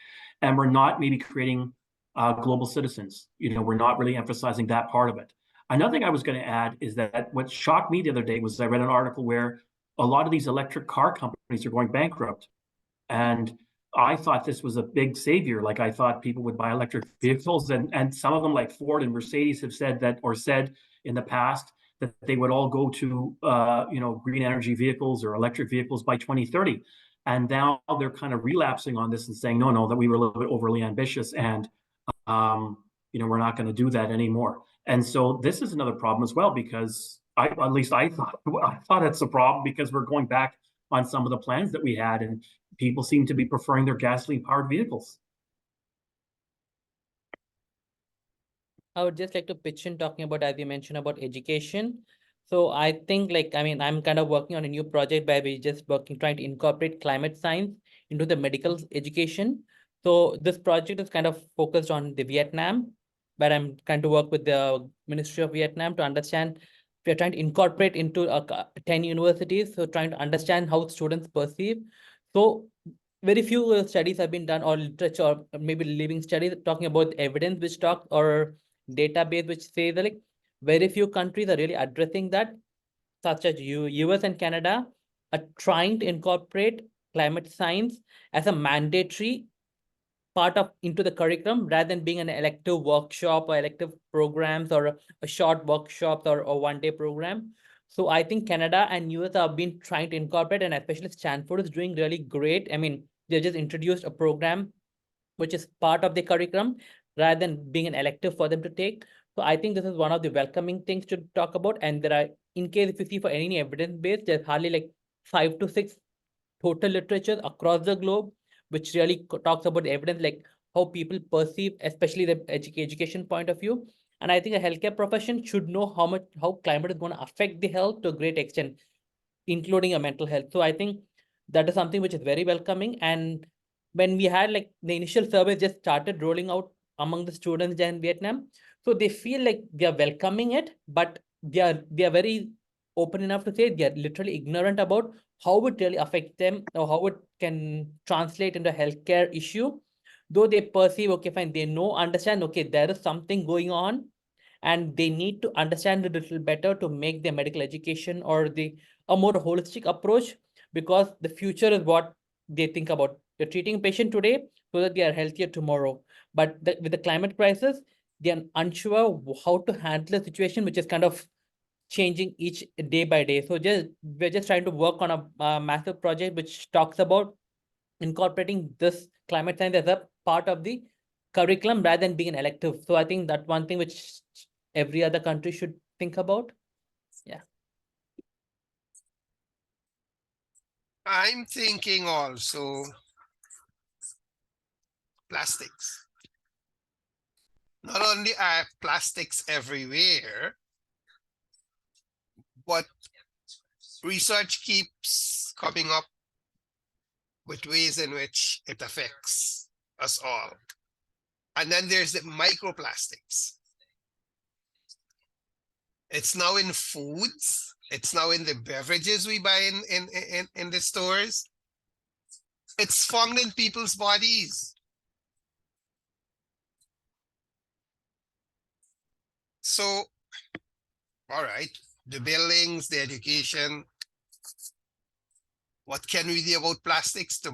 And we're not maybe creating global citizens. We're not really emphasizing that part of it. Another thing I was going to add is that what shocked me the other day was I read an article where a lot of these electric car companies are going bankrupt. And I thought this was a big savior. Like, I thought people would buy electric vehicles, and some of them, like Ford and Mercedes, have said in the past that they would all go to green energy vehicles or electric vehicles by 2030. And now they're kind of relapsing on this and saying, no, that we were a little bit overly ambitious, and we're not going to do that anymore. And so this is another problem as well, because I thought it's a problem because we're going back on some of the plans that we had, and people seem to be preferring their gasoline-powered vehicles. I would just like to pitch in talking about, as you mentioned, about education. So I think, I'm kind of working on a new project where we're just trying to incorporate climate science into the medical education. So this project is kind of focused on the Vietnam, where I'm trying to work with the Ministry of Vietnam to understand. We're trying to incorporate into 10 universities, so trying to understand how students perceive. So very few studies have been done, or literature, or maybe living studies talking about evidence which talk, or database which say that very few countries are really addressing that, such as US and Canada are trying to incorporate climate science as a mandatory part of into the curriculum, rather than being an elective workshop or elective programs, or a short workshops, or a one-day program. So I think Canada and US have been trying to incorporate, and especially Stanford is doing really great. I mean, they just introduced a program which is part of the curriculum rather than being an elective for them to take. So I think this is one of the welcoming things to talk about. And there are, in case if you see for any evidence-based, there's hardly like 5 to 6 total literatures across the globe, which really talks about the evidence, like how people perceive, especially the education point of view. And I think a healthcare profession should know how climate is going to affect the health to a great extent, including a mental health. So I think that is something which is very welcoming. And when we had like the initial surveys just started rolling out among the students in Vietnam, so they feel like they are welcoming it, but they are very open enough to say they are literally ignorant about how it really affects them, or how it can translate into a healthcare issue. Though they perceive, okay, fine, they understand, okay, there is something going on, and they need to understand it a little better to make their medical education or a more holistic approach, because the future is what they think about. They're treating a patient today so that they are healthier tomorrow. But with the climate crisis, they are unsure how to handle the situation, which is kind of changing each day by day. So we're just trying to work on a massive project which talks about incorporating this climate science as a part of the curriculum rather than being an elective. So I think that's one thing which every other country should think about. Yeah. I'm thinking also plastics. Not only are plastics everywhere, but research keeps coming up with ways in which it affects us all. And then there's the microplastics. It's now in foods. It's now in the beverages we buy in the stores. It's found in people's bodies. So, all right, the buildings, the education. What can we do about plastics to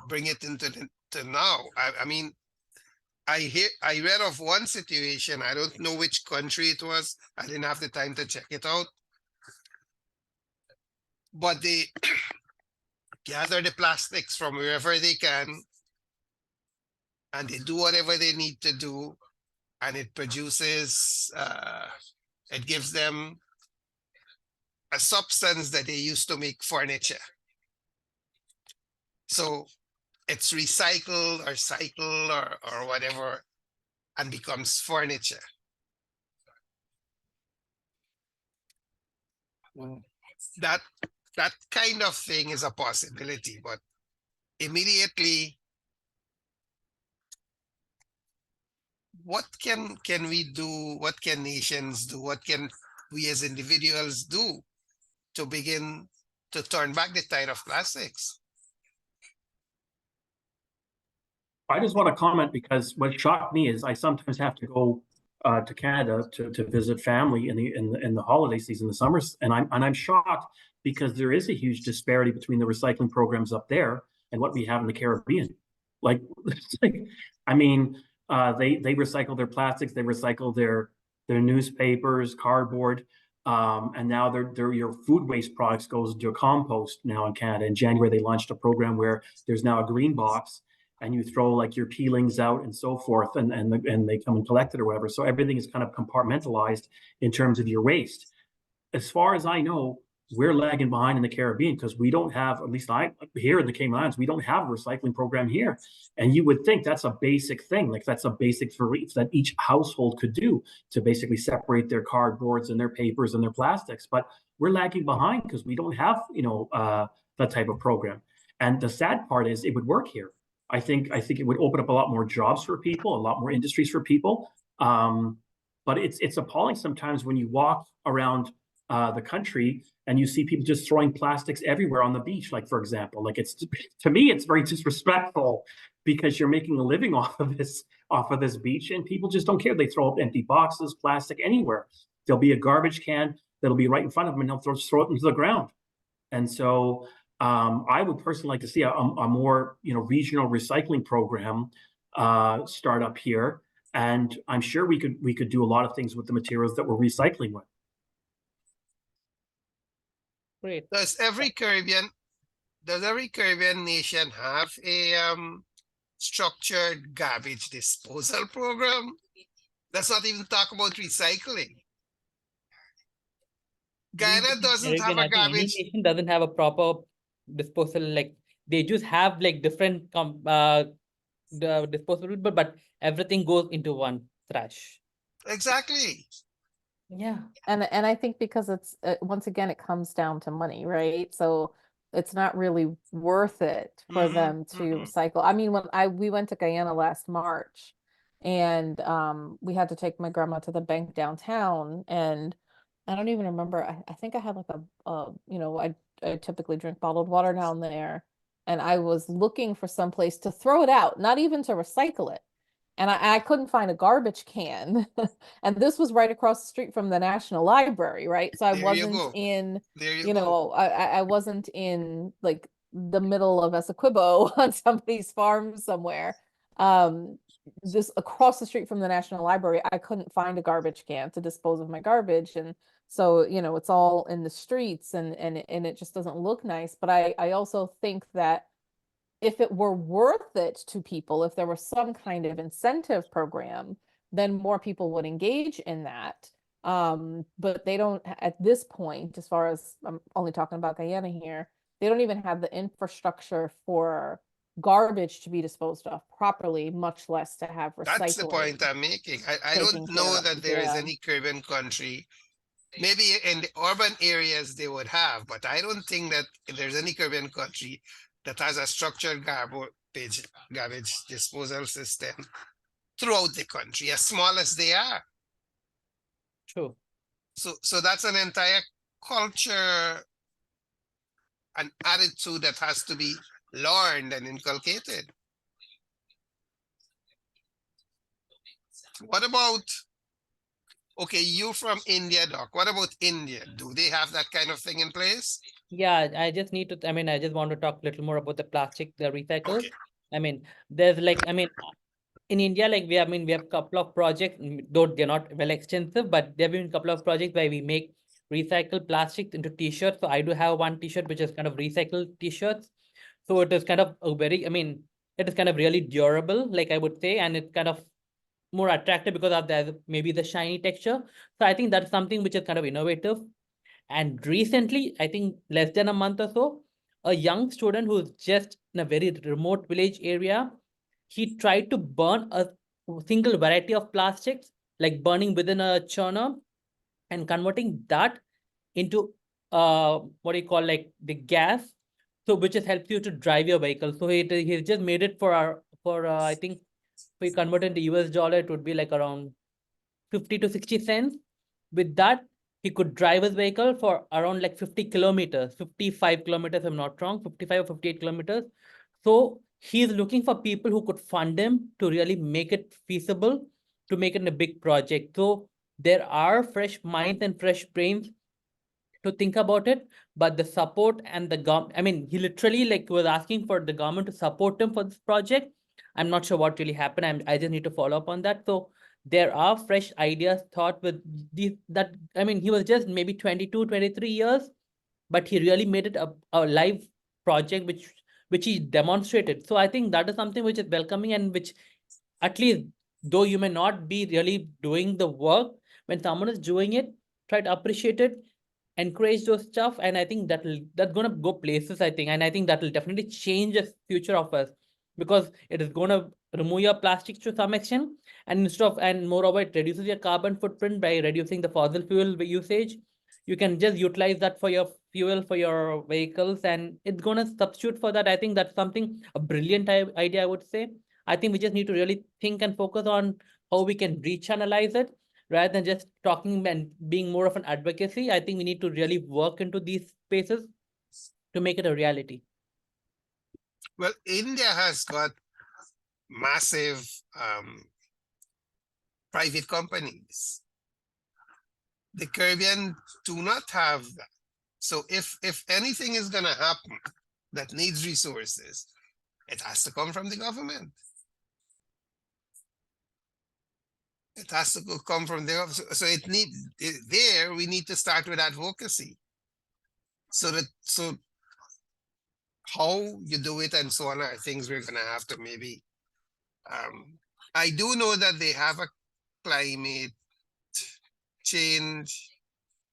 bring it into to now? I mean, I read of one situation. I don't know which country it was. I didn't have the time to check it out. But they gather the plastics from wherever they can, and they do whatever they need to do, and it produces. It gives them a substance that they use to make furniture. So it's recycled or cycled or whatever and becomes furniture. That kind of thing is a possibility, but immediately, what can we do? What can nations do? What can we as individuals do to begin to turn back the tide of plastics? I just want to comment because what shocked me is I sometimes have to go to Canada to visit family in the holiday season, the summers, and I'm shocked because there is a huge disparity between the recycling programs up there and what we have in the Caribbean. Like, I mean, they recycle their plastics, they recycle their newspapers, cardboard, and now your food waste products goes into a compost now in Canada. In January, they launched a program where there's now a green box, and you throw like your peelings out and so forth, and they come and collect it or whatever. So everything is kind of compartmentalized in terms of your waste. As far as I know, we're lagging behind in the Caribbean because we don't have, at least here in the Cayman Islands, we don't have a recycling program here. And you would think that's a basic thing, like that's a basic that each household could do to basically separate their cardboards and their papers and their plastics. But we're lagging behind because we don't have, that type of program. And the sad part is it would work here. I think it would open up a lot more jobs for people, a lot more industries for people. But it's appalling sometimes when you walk around the country and you see people just throwing plastics everywhere on the beach. Like, for example, like to me, it's very disrespectful because you're making a living off of this beach, and people just don't care. They throw up empty boxes, plastic anywhere. There'll be a garbage can that'll be right in front of them, and they'll just throw it into the ground. And so I would personally like to see a more regional recycling program start up here, and I'm sure we could do a lot of things with the materials that we're recycling with. Great. Does every Caribbean nation have a structured garbage disposal program? Let's not even talk about recycling. Guyana doesn't have a garbage. Any nation doesn't have a proper disposal. Like they just have like different the disposable, but everything goes into one trash. Exactly. Yeah. And I think because it's once again it comes down to money, right? So it's not really worth it for them to recycle. I mean, we went to Guyana last March, and we had to take my grandma to the bank downtown, and I don't even remember. I think I had like I typically drink bottled water down there, and I was looking for some place to throw it out, not even to recycle it. And I couldn't find a garbage can. And this was right across the street from the National Library, right? So I wasn't in, I wasn't in like the middle of Essequibo on somebody's farm somewhere. Just across the street from the National Library, I couldn't find a garbage can to dispose of my garbage. And so, it's all in the streets, and it just doesn't look nice. But I also think that if it were worth it to people, if there was some kind of incentive program, then more people would engage in that. But they don't at this point, as far as I'm only talking about Guyana here, they don't even have the infrastructure for garbage to be disposed of properly, much less to have recycling. That's the point I'm making. I don't know that there is any Caribbean country. Maybe in the urban areas they would have, but I don't think that there's any Caribbean country that has a structured garbage disposal system throughout the country, as small as they are. True. So that's an entire culture, an attitude that has to be learned and inculcated. What about, okay, you from India, Doc. What about India? Do they have that kind of thing in place? Yeah, I just need to, I mean, I just want to talk a little more about the plastic, the recycle. Okay. I mean, there's like, I mean, in India, like we, I mean, we have a couple of projects, though they're not well extensive, but there have been a couple of projects where we make recycled plastics into t-shirts. So I do have one t-shirt, which is kind of recycled t-shirts. So it is kind of a very, I mean, it is kind of really durable, like I would say, and it's kind of more attractive because of the maybe the shiny texture. So I think that's something which is kind of innovative. And recently, I think less than a month or so, a young student who's just in a very remote village area, he tried to burn a single variety of plastics, like burning within a churner and converting that into what do you call, like the gas, so which just helps you to drive your vehicle. So he just made it for our I think if we convert into US dollar, it would be like around 50 to 60 cents. With that, he could drive his vehicle for around like 50 kilometers, 55 kilometers, if I'm not wrong, 55 or 58 kilometers. So he's looking for people who could fund him to really make it feasible, to make it a big project. So there are fresh minds and fresh brains to think about it, but the support and the I mean, he literally like was asking for the government to support him for this project. I'm not sure what really happened. I just need to follow up on that. So there are fresh ideas thought with these that, I mean, he was just maybe 22, 23 years, but he really made it a live project which he demonstrated. So I think that is something which is welcoming, and which, at least though you may not be really doing the work, when someone is doing it, try to appreciate it, encourage those stuff, and I think that's gonna go places, I think. And I think that will definitely change the future of us, because it is gonna remove your plastics to some extent, and instead of, and moreover, it reduces your carbon footprint by reducing the fossil fuel usage. You can just utilize that for your fuel for your vehicles, and it's gonna substitute for that. I think that's something, a brilliant idea, I would say. I think we just need to really think and focus on how we can rechannelize it, rather than just talking and being more of an advocacy. I think we need to really work into these spaces to make it a reality. Well, India has got massive private companies. The Caribbean do not have that. So if anything is going to happen that needs resources, it has to come from the government. It has to come from there. So there we need to start with advocacy. So how you do it and so on are things we're gonna have to maybe. I do know that they have a climate change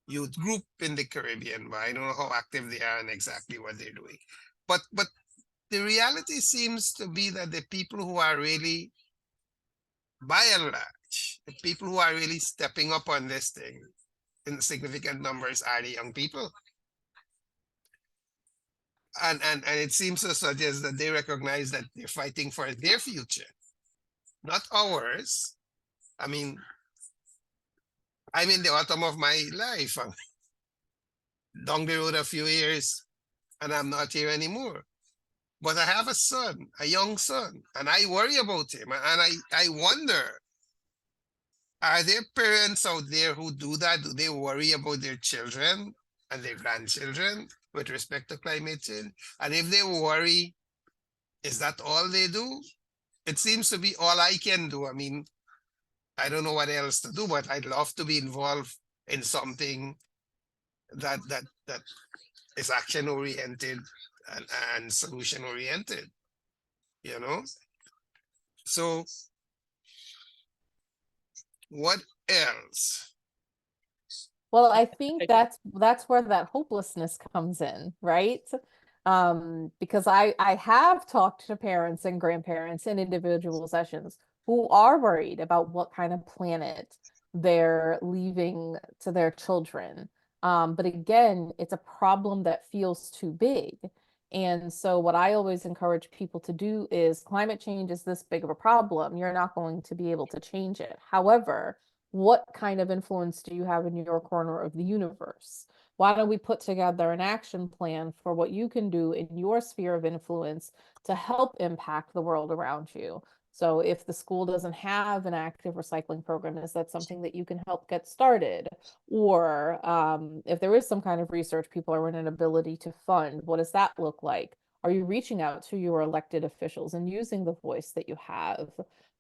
youth group in the Caribbean, but I don't know how active they are and exactly what they're doing. But the reality seems to be that the people who are really, by and large, the people who are really stepping up on this thing in significant numbers are the young people. And it seems to suggest that they recognize that they're fighting for their future, not ours. I mean, I'm in the autumn of my life. I'm down the road a few years and I'm not here anymore. But I have a son, a young son, and I worry about him. And I wonder, are there parents out there who do that? Do they worry about their children and their grandchildren with respect to climate change? And if they worry, is that all they do? It seems to be all I can do. I mean, I don't know what else to do, but I'd love to be involved in something that is action oriented and solution oriented, you know? So what else? Well, I think that's where that hopelessness comes in, right? Because I have talked to parents and grandparents in individual sessions who are worried about what kind of planet they're leaving to their children. But again, it's a problem that feels too big. And so what I always encourage people to do is, climate change is this big of a problem. You're not going to be able to change it. However, what kind of influence do you have in your corner of the universe? why don't we put together an action plan for what you can do in your sphere of influence to help impact the world around you? So if the school doesn't have an active recycling program, is that something that you can help get started? Or if there is some kind of research people are in an ability to fund, what does that look like? Are you reaching out to your elected officials and using the voice that you have?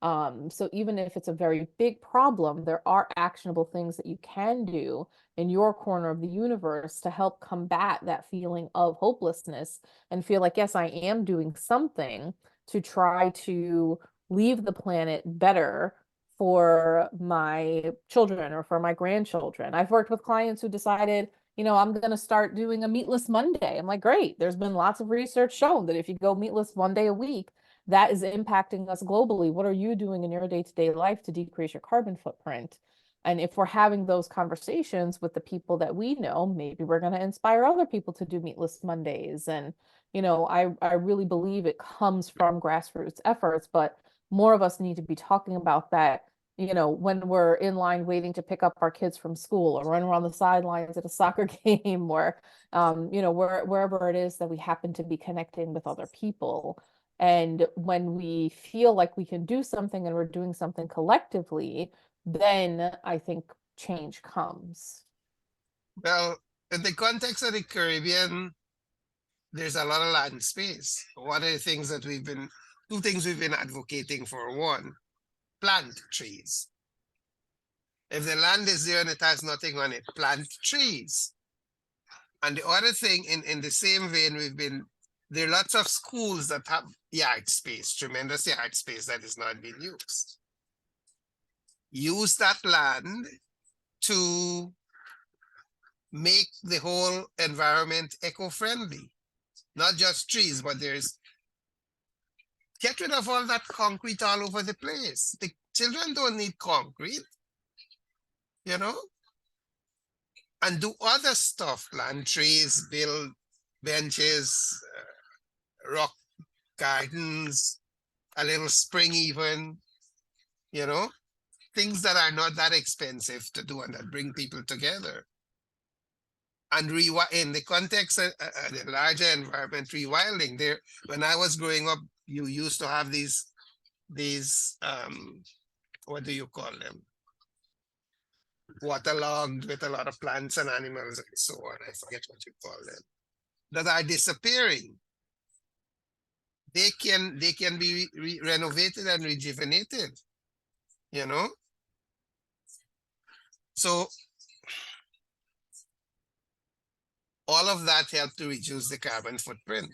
So even if it's a very big problem, there are actionable things that you can do in your corner of the universe to help combat that feeling of hopelessness and feel like, yes, I am doing something to try to leave the planet better for my children or for my grandchildren. I've worked with clients who decided, I'm going to start doing a meatless Monday. I'm like, great. There's been lots of research shown that if you go meatless one day a week, that is impacting us globally. What are you doing in your day-to-day life to decrease your carbon footprint? And if we're having those conversations with the people that we know, maybe we're going to inspire other people to do meatless Mondays. And, I really believe it comes from grassroots efforts, but more of us need to be talking about that, when we're in line waiting to pick up our kids from school, or when we're on the sidelines at a soccer game, or, wherever it is that we happen to be connecting with other people. And when we feel like we can do something and we're doing something collectively, then I think change comes. Well, in the context of the Caribbean, there's a lot of land space. One of the things that two things we've been advocating for: one, plant trees. If the land is there and it has nothing on it, plant trees. And the other thing, in the same vein, there are lots of schools that have yard space, tremendous yard space that is not being used. Use that land to make the whole environment eco-friendly. Not just trees, but get rid of all that concrete all over the place. The children don't need concrete, and do other stuff, plant trees, build benches, rock gardens, a little spring even, things that are not that expensive to do and that bring people together. And in the context of the larger environment, rewilding, when I was growing up, you used to have these what do you call them? Waterlogged with a lot of plants and animals and so on. I forget what you call them. That are disappearing. They can be renovated and rejuvenated, So all of that helped to reduce the carbon footprint,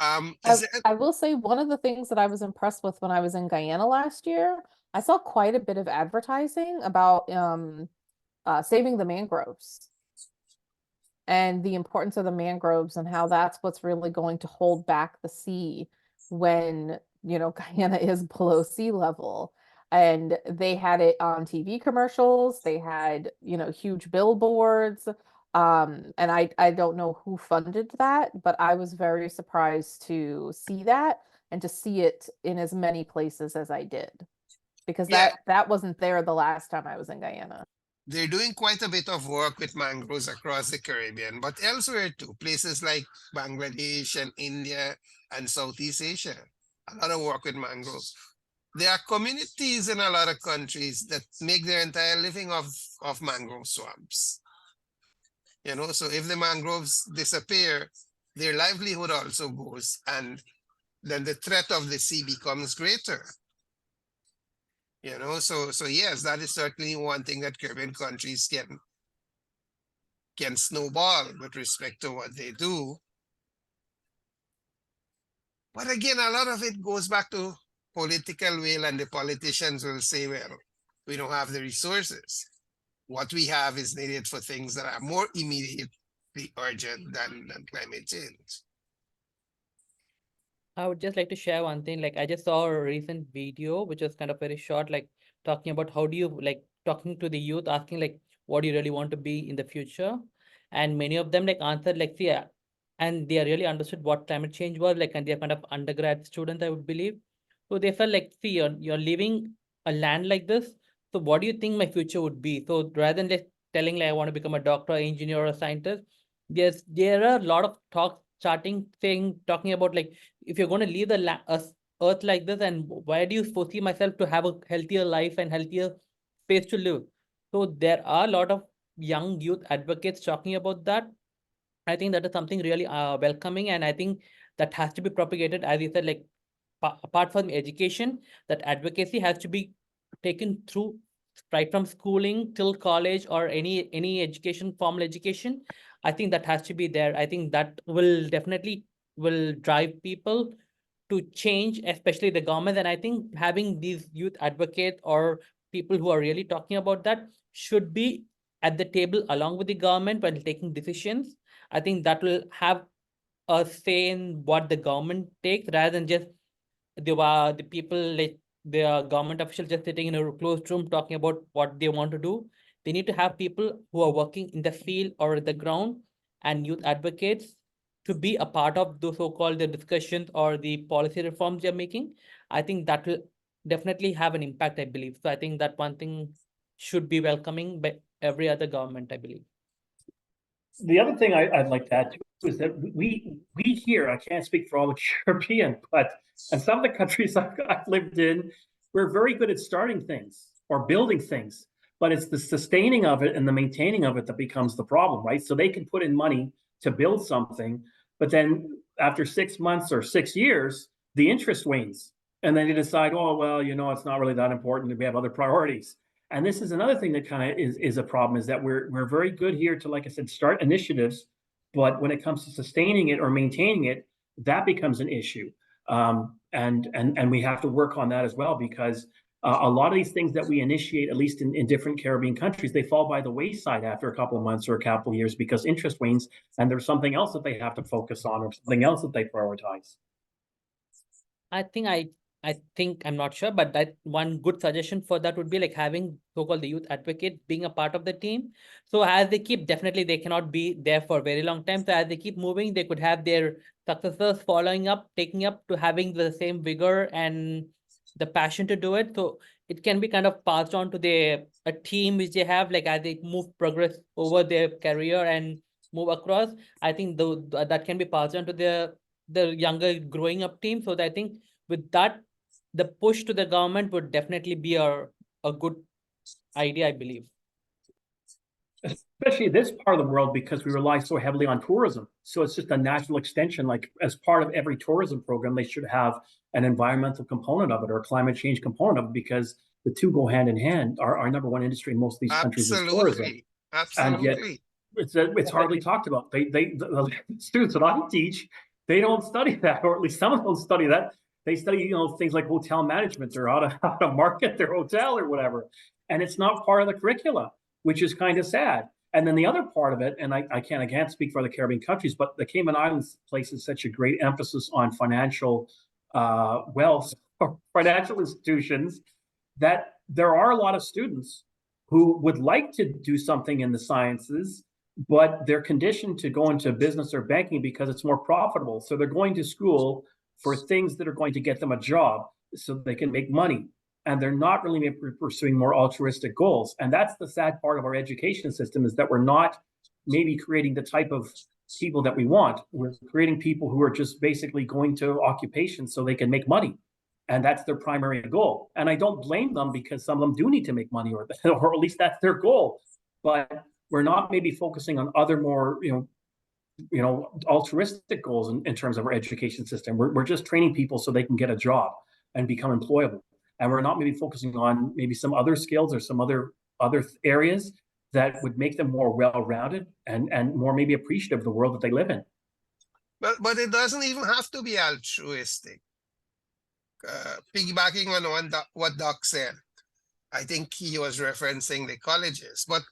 I will say one of the things that I was impressed with when I was in Guyana last year, I saw quite a bit of advertising about saving the mangroves and the importance of the mangroves and how that's what's really going to hold back the sea when, Guyana is below sea level. And they had it on TV commercials. They had, huge billboards. And I don't know who funded that, but I was very surprised to see that and to see it in as many places as I did, because that wasn't there the last time I was in Guyana. They're doing quite a bit of work with mangroves across the Caribbean, but elsewhere too, places like Bangladesh and India and Southeast Asia, a lot of work with mangroves. There are communities in a lot of countries that make their entire living off mangrove swamps. So if the mangroves disappear, their livelihood also goes, and then the threat of the sea becomes greater. So yes, that is certainly one thing that Caribbean countries can snowball with respect to what they do. But again, a lot of it goes back to political will, and the politicians will say, well, we don't have the resources. What we have is needed for things that are more immediately urgent than climate change. I would just like to share one thing. Like, I just saw a recent video, which was kind of very short, like talking about how do you talking to the youth, asking like, what do you really want to be in the future? And many of them answered like, yeah, and they really understood what climate change was and they're kind of undergrad students, I would believe. So they felt like, see, you're leaving a land like this So what do you think my future would be? So rather than just telling like I want to become a doctor, engineer, or a scientist, there are a lot of talks talking about like if you're going to leave the earth like this, and why do you foresee myself to have a healthier life and healthier space to live? So there are a lot of young youth advocates talking about that. I think that is something really welcoming, and I think that has to be propagated, as you said, like apart from education, that advocacy has to be taken through right from schooling till college or any education, formal education. I think that has to be there. I think that will definitely will drive people to change, especially the government. And I think having these youth advocates or people who are really talking about that should be at the table along with the government when taking decisions. I think that will have a say in what the government takes rather than just the people like the government officials just sitting in a closed room talking about what they want to do. They need to have people who are working in the field or the ground and youth advocates to be a part of the so-called the discussions or the policy reforms they're making. I think that will definitely have an impact, I believe. So I think that one thing should be welcoming by every other government, I believe. The other thing I'd like to add too is that we here, I can't speak for all the Caribbean, but in some of the countries I've lived in, we're very good at starting things or building things, but it's the sustaining of it and the maintaining of it that becomes the problem, right? So they can put in money to build something, but then after 6 months or 6 years, the interest wanes. And then you decide, oh, well, you know, it's not really that important. We have other priorities. And this is another thing that kind of is a problem, is that we're very good here to, like I said, start initiatives, but when it comes to sustaining it or maintaining it, that becomes an issue. And we have to work on that as well, because a lot of these things that we initiate, at least in different Caribbean countries, they fall by the wayside after a couple of months or a couple of years because interest wanes and there's something else that they have to focus on or something else that they prioritize. I think I'm not sure, but that one good suggestion for that would be like having so-called the youth advocate being a part of the team. So as they keep, definitely they cannot be there for a very long time. So as they keep moving, they could have their successors following up, taking up to having the same vigor and the passion to do it. So it can be kind of passed on to a team which they have, like as they progress over their career and move across. I think that can be passed on to the younger growing up team. So that I think with that, the push to the government would definitely be a good idea, I believe. Especially this part of the world, because we rely so heavily on tourism. So it's just a natural extension. Like as part of every tourism program, they should have an environmental component of it or a climate change component of it, because the two go hand in hand. Our number one industry in most of these countries is tourism. Absolutely. And yet it's hardly talked about. The students that I teach, they don't study that, or at least some of them don't study that. They study, you know, things like hotel management or how to market their hotel or whatever. And it's not part of the curricula, which is kind of sad. And then the other part of it, and I can't speak for the Caribbean countries, but the Cayman Islands places such a great emphasis on financial wealth or financial institutions, that there are a lot of students who would like to do something in the sciences, but they're conditioned to go into business or banking because it's more profitable. So they're going to school for things that are going to get them a job so they can make money. And they're not really pursuing more altruistic goals. And that's the sad part of our education system, is that we're not maybe creating the type of people that we want. We're creating people who are just basically going to occupations so they can make money. And that's their primary goal. And I don't blame them, because some of them do need to make money, or at least that's their goal. But we're not maybe focusing on other more, altruistic goals in terms of our education system. We're just training people so they can get a job and become employable. And we're not maybe focusing on maybe some other skills or some other areas that would make them more well-rounded and more maybe appreciative of the world that they live in. But it doesn't even have to be altruistic. Piggybacking on what Doc said, I think he was referencing the colleges, but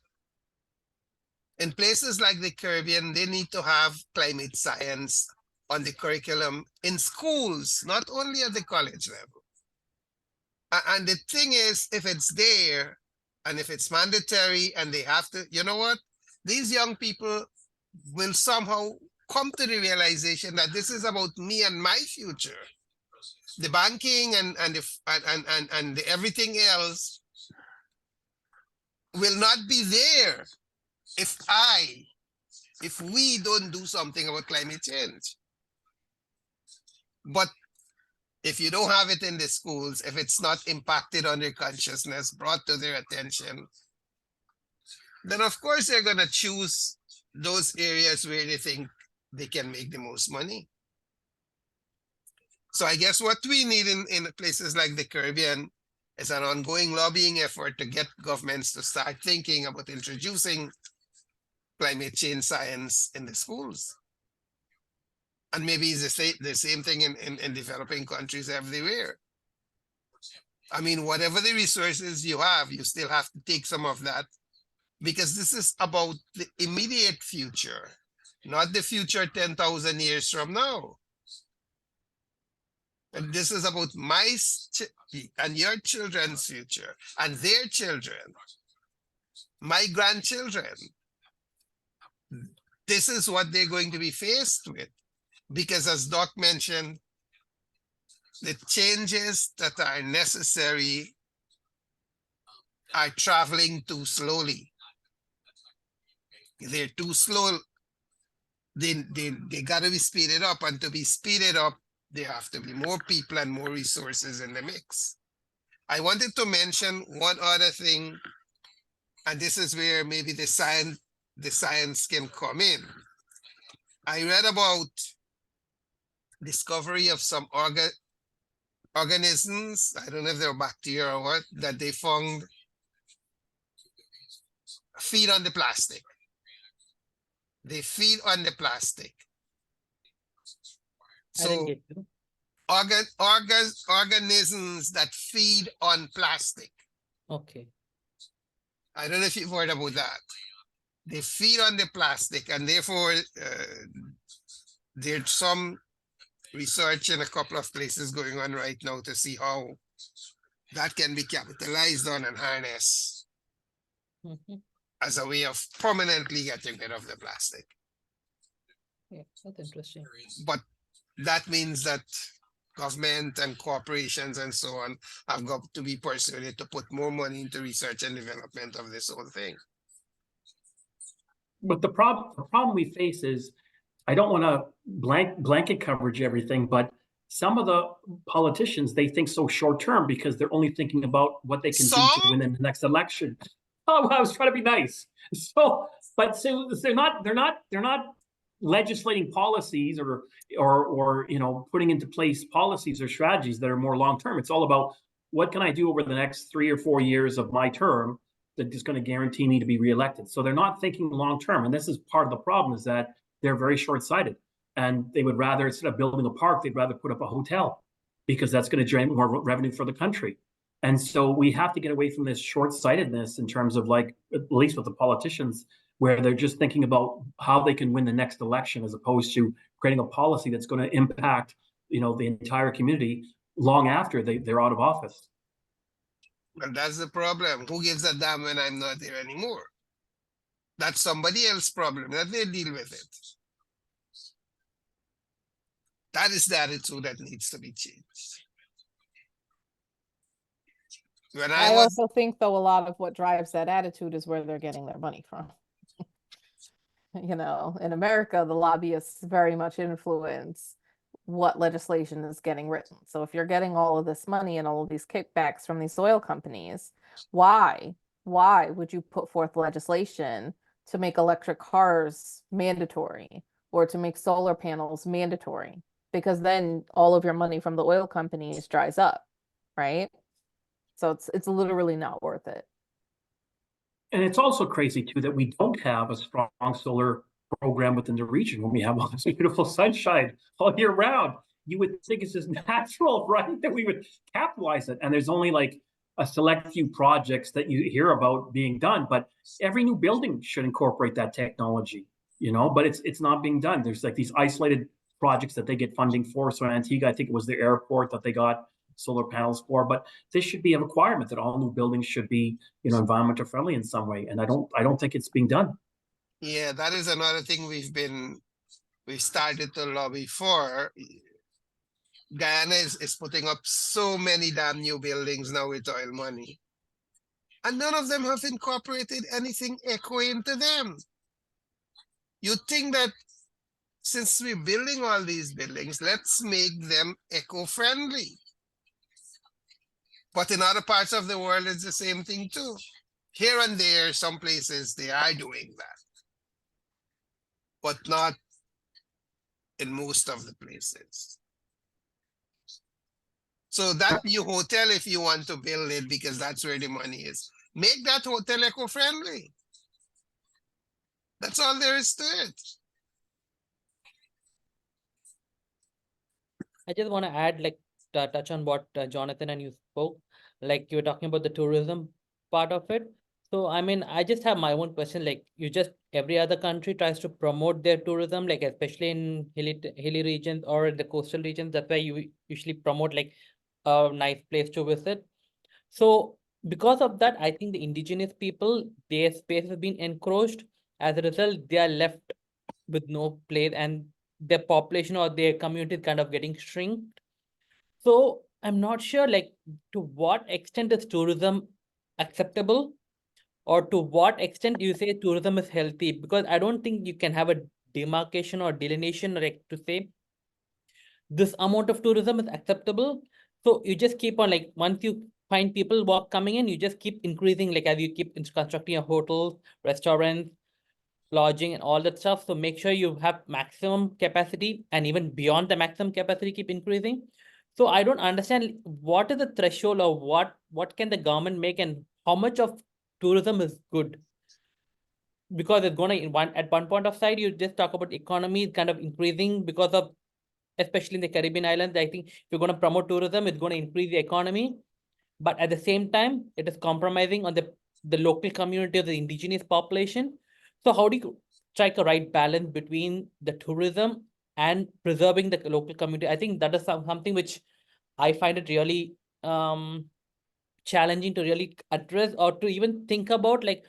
in places like the Caribbean, they need to have climate science on the curriculum in schools, not only at the college level. And the thing is, if it's there and if it's mandatory and they have to, you know what? These young people will somehow come to the realization that this is about me and my future. The banking and everything else will not be there if we don't do something about climate change. But if you don't have it in the schools, if it's not impacted on their consciousness, brought to their attention, then of course they're going to choose those areas where they think they can make the most money. So I guess what we need in places like the Caribbean is an ongoing lobbying effort to get governments to start thinking about introducing climate change science in the schools. And maybe it's the same thing in developing countries everywhere. I mean, whatever the resources you have, you still have to take some of that, because this is about the immediate future, not the future 10,000 years from now. And this is about and your children's future and their children, my grandchildren. This is what they're going to be faced with. Because as Doc mentioned, the changes that are necessary are traveling too slowly. They're too slow. They got to be speeded up, and to be speeded up, there have to be more people and more resources in the mix. I wanted to mention one other thing, and this is where maybe the science can come in. I read about discovery of some organisms, I don't know if they're bacteria or what, that they found feed on the plastic. They feed on the plastic. I didn't So get you. organisms that feed on plastic. Okay. I don't know if you've heard about that. They feed on the plastic, and therefore there's some research in a couple of places going on right now to see how that can be capitalized on and harnessed Mhm. as a way of permanently getting rid of the plastic. Yeah, that's interesting. But that means that government and corporations and so on have got to be persuaded to put more money into research and development of this whole thing. But the problem we face is, I don't want to blanket coverage everything, but some of the politicians, they think so short term because they're only thinking about what they can do to Some? win in the next election. Oh, I was trying to be nice. So they're not legislating policies or putting into place policies or strategies that are more long term. It's all about, what can I do over the next 3 or 4 years of my term that is going to guarantee me to be reelected. So they're not thinking long term, and this is part of the problem, is that they're very short-sighted, and they would rather, instead of building a park, they'd rather put up a hotel, because that's going to generate more revenue for the country. And so we have to get away from this short-sightedness in terms of, like, at least with the politicians, where they're just thinking about how they can win the next election, as opposed to creating a policy that's going to impact, the entire community long after they're out of office. Well, that's the problem. Who gives a damn when I'm not there anymore? That's somebody else's problem. That they deal with it. That is the attitude that needs to be changed. When I I was also think, though, a lot of what drives that attitude is where they're getting their money from. In America, the lobbyists very much influence what legislation is getting written. So if you're getting all of this money and all of these kickbacks from these oil companies, why would you put forth legislation to make electric cars mandatory or to make solar panels mandatory? Because then all of your money from the oil companies dries up, right? So it's literally not worth it. And it's also crazy too that we don't have a strong solar program within the region when we have all this beautiful sunshine all year round. You would think it's just natural, right, that we would capitalize it. And there's only like a select few projects that you hear about being done, but every new building should incorporate that technology, but it's not being done. There's like these isolated projects that they get funding for. So in Antigua, I think it was the airport that they got solar panels for, but this should be a requirement that all new buildings should be, environmental friendly in some way. And I don't think it's being done. Yeah, that is another thing we've started to lobby for. Guyana is putting up so many damn new buildings now with oil money. and none of them have incorporated anything eco into them. You'd think that since we're building all these buildings, let's make them eco-friendly. But in other parts of the world, it's the same thing too. Here and there, some places they are doing that, but not in most of the places. So that new hotel, if you want to build it, because that's where the money is, make that hotel eco-friendly. That's all there is to it. I just want to add, like, touch on what Jonathan and you spoke. Like, you were talking about the tourism part of it. So, I mean, I just have my own question. Like, every other country tries to promote their tourism, like, especially in hilly regions or the coastal regions. That's why you usually promote, like, a nice place to visit. So, because of that, I think the indigenous people, their space has been encroached. As a result, they are left with no place, and their population or their community is kind of getting shrinked. So I'm not sure, like, to what extent is tourism acceptable, or to what extent you say tourism is healthy? Because I don't think you can have a demarcation or delineation, like, to say this amount of tourism is acceptable. So you just keep on, like, once you find people coming in, you just keep increasing, like, as you keep constructing your hotels, restaurants, lodging, and all that stuff. So make sure you have maximum capacity, and even beyond the maximum capacity, keep increasing. So I don't understand what is the threshold, or what can the government make, and how much of tourism is good? Because it's gonna at one point of side, you just talk about economy kind of increasing because of, especially in the Caribbean islands. I think if you're going to promote tourism, it's going to increase the economy, but at the same time, it is compromising on the local community of the indigenous population. So how do you strike a right balance between the tourism and preserving the local community? I think that is something which I find it really challenging to really address, or to even think about, like,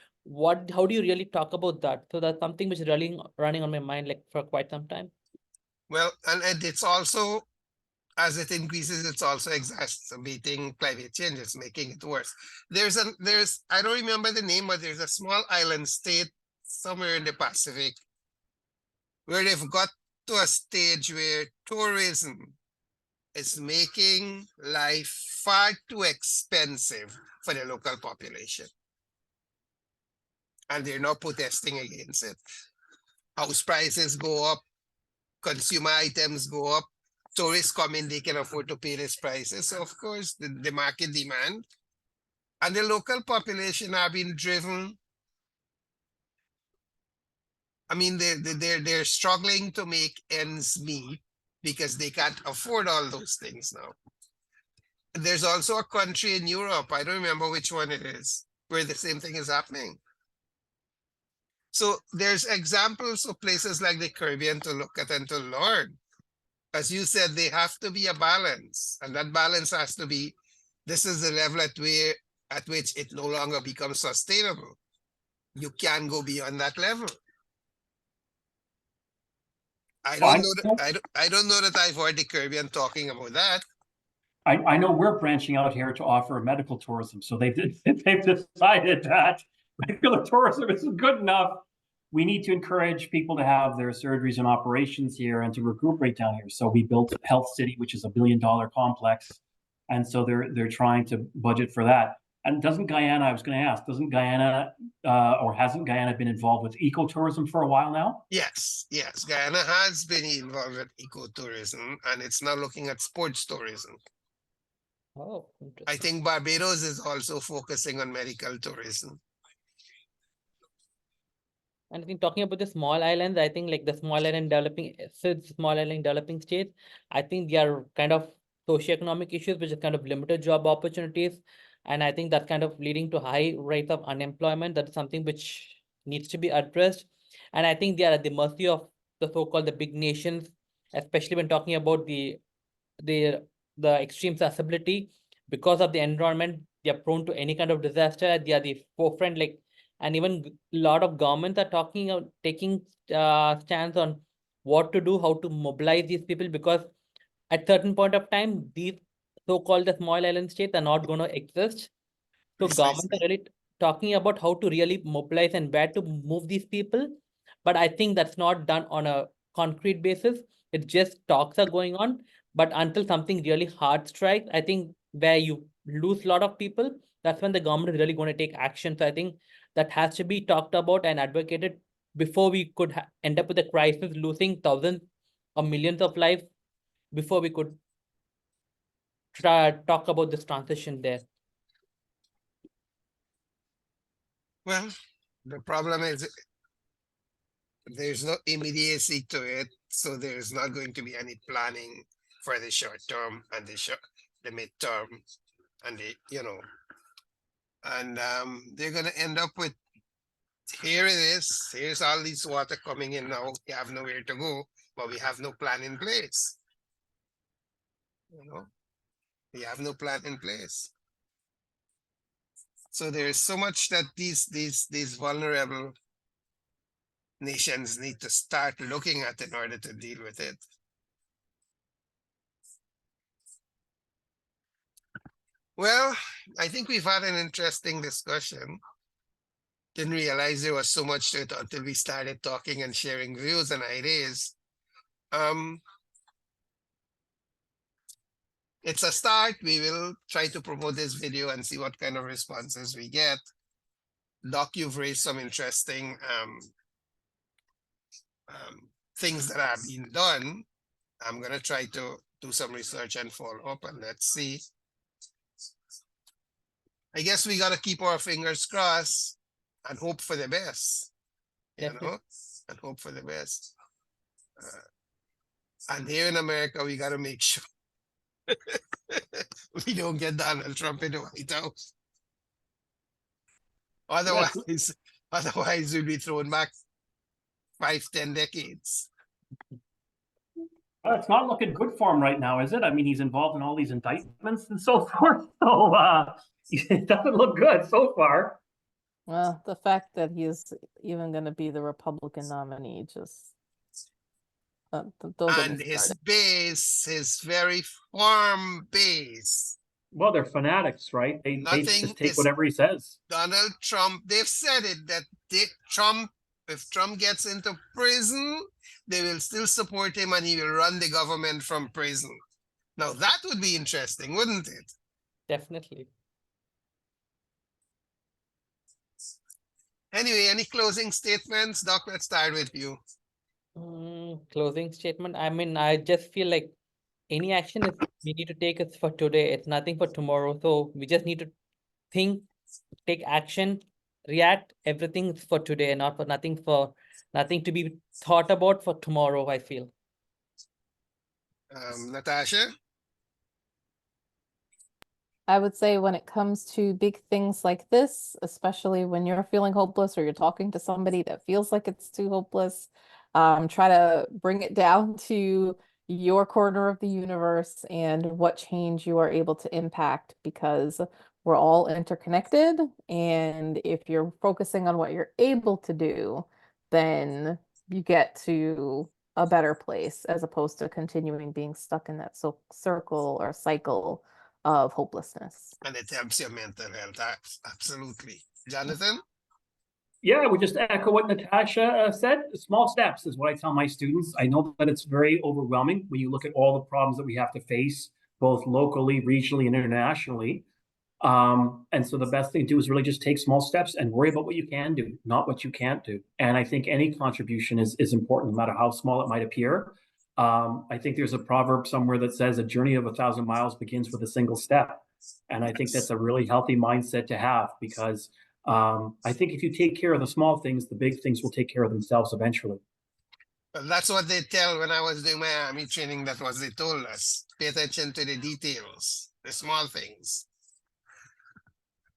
how do you really talk about that? So that's something which is really running on my mind, like, for quite some time. Well, and it's also, as it increases, it's also exacerbating climate change. It's making it worse. There's I don't remember the name, but there's a small island state somewhere in the Pacific where they've got to a stage where tourism is making life far too expensive for the local population. And they're not protesting against it. House prices go up, consumer items go up, tourists come in, they can afford to pay these prices. So of course, the market demand and the local population are being driven. I mean, they're struggling to make ends meet because they can't afford all those things now. There's also a country in Europe, I don't remember which one it is, where the same thing is happening. So there's examples of places like the Caribbean to look at and to learn. As you said, they have to be a balance, and that balance has to be, this is the level at which it no longer becomes sustainable. You can go beyond that level. I don't know that I've heard the Caribbean talking about that. I know we're branching out here to offer medical tourism. So they've decided that regular tourism isn't good enough. We need to encourage people to have their surgeries and operations here and to recuperate down here. So we built Health City, which is $1 billion complex. And so they're trying to budget for that. And doesn't Guyana, I was going to ask, doesn't Guyana or hasn't Guyana been involved with ecotourism for a while now? Yes. Guyana has been involved with ecotourism, and it's now looking at sports tourism. Oh, interesting. I think Barbados is also focusing on medical tourism. And I think talking about the small islands, I think, like, the small island developing states, I think they are kind of socioeconomic issues, which is kind of limited job opportunities. And I think that's kind of leading to high rates of unemployment. That is something which needs to be addressed. And I think they are at the mercy of the so-called the big nations, especially when talking about the extreme accessibility. Because of the environment, they are prone to any kind of disaster. They are the forefront, like, and even a lot of governments are taking stance on what to do, how to mobilize these people, because at certain point of time, these so-called the small island states are not going to exist. So governments are really talking about how to really mobilize and where to move these people. But I think that's not done on a concrete basis. It just talks are going on. But until something really hard strikes, I think where you lose a lot of people, that's when the government is really going to take action. So I think that has to be talked about and advocated before we could end up with a crisis, losing thousands or millions of lives before we could talk about this transition there. Well, the problem is there's no immediacy to it, so there's not going to be any planning for the short term and the midterm and they're gonna end up with, here it is, here's all this water coming in now, we have nowhere to go, but we have no plan in place. We have no plan in place. So there is so much that these vulnerable nations need to start looking at in order to deal with it. Well, I think we've had an interesting discussion. Didn't realize there was so much to it until we started talking and sharing views and ideas. It's a start. We will try to promote this video and see what kind of responses we get. Doc, you've raised some interesting things that have been done. I'm gonna try to do some research and follow up, and let's see. I guess we gotta keep our fingers crossed and hope for the best. Definitely. And hope for the best. And here in America, we gotta make sure we don't get Donald Trump in the White House. Otherwise we'll be thrown back 5-10 decades. It's not looking good for him right now, is it? I mean, he's involved in all these indictments and so forth. So it doesn't look good so far. Well, the fact that he's even going to be the Republican nominee just don't get And me his started. base, his very firm base. Well, they're fanatics, right? They Nothing just take is- whatever he says. Donald Trump, they've said it that if Trump gets into prison, they will still support him and he will run the government from prison. Now that would be interesting, wouldn't it? Definitely. Anyway, any closing statements? Doc, let's start with you. Closing statement. I mean, I just feel like any action is we need to take it for today. It's nothing for tomorrow. So we just need to think, take action, react. Everything is for today, not for nothing to be thought about for tomorrow, I feel. Natasha? I would say when it comes to big things like this, especially when you're feeling hopeless or you're talking to somebody that feels like it's too hopeless, try to bring it down to your corner of the universe and what change you are able to impact, because we're all interconnected. And if you're focusing on what you're able to do, then you get to a better place as opposed to continuing being stuck in that circle or cycle of hopelessness. And it helps your mental health. Absolutely. Jonathan? Yeah, I would just echo what Natasha said. Small steps is what I tell my students. I know that it's very overwhelming when you look at all the problems that we have to face, both locally, regionally, and internationally. And so the best thing to do is really just take small steps and worry about what you can do, not what you can't do. And I think any contribution is important, no matter how small it might appear. I think there's a proverb somewhere that says a journey of 1,000 miles begins with a single step. And I think that's a really healthy mindset to have, because I think if you take care of the small things, the big things will take care of themselves eventually. Well, that's what they tell when I was doing my army training. That was they told us. Pay attention to the details, the small things.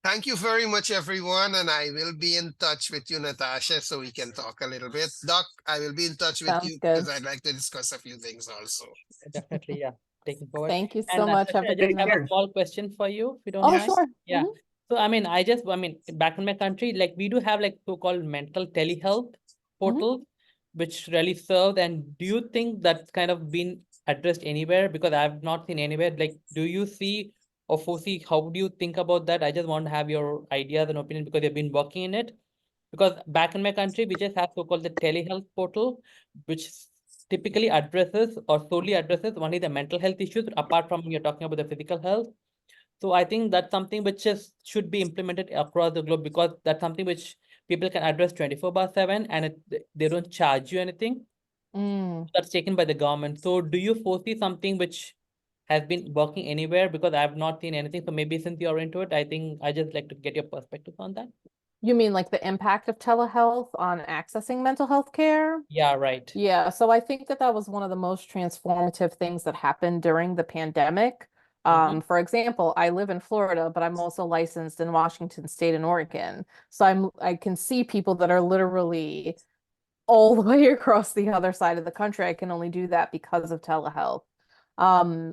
Thank you very much, everyone. And I will be in touch with you, Natasha, so we can talk a little bit. Doc, I will be in touch with Sounds you good. because I'd like to discuss a few things also. Definitely, yeah. Taking forward. Thank you And so much. Have Natasha, a I good just have night. a small question for you, if you don't Oh, mind. sure. Yeah. Mhm. So, I mean, back in my country, like we do have like so-called mental telehealth portals, which really serve. And do you think that's kind of been addressed anywhere? Because I've not seen anywhere. Like, do you see or foresee? How do you think about that? I just want to have your ideas and opinion because you've been working in it. Because back in my country, we just have so-called the telehealth portal, which typically addresses or solely addresses only the mental health issues, apart from you're talking about the physical health. So I think that's something which just should be implemented across the globe, because that's something which people can address 24/7, and they don't charge you anything. Mm. That's taken by the government. So do you foresee something which has been working anywhere? Because I have not seen anything. So maybe since you're into it, I think I just like to get your perspective on that. You mean like the impact of telehealth on accessing mental health care? Yeah, right. Yeah, so I think that that was one of the most transformative things that happened during the pandemic. For example, I live in Florida, but I'm also licensed in Washington State and Oregon. So I can see people that are literally all the way across the other side of the country. I can only do that because of telehealth.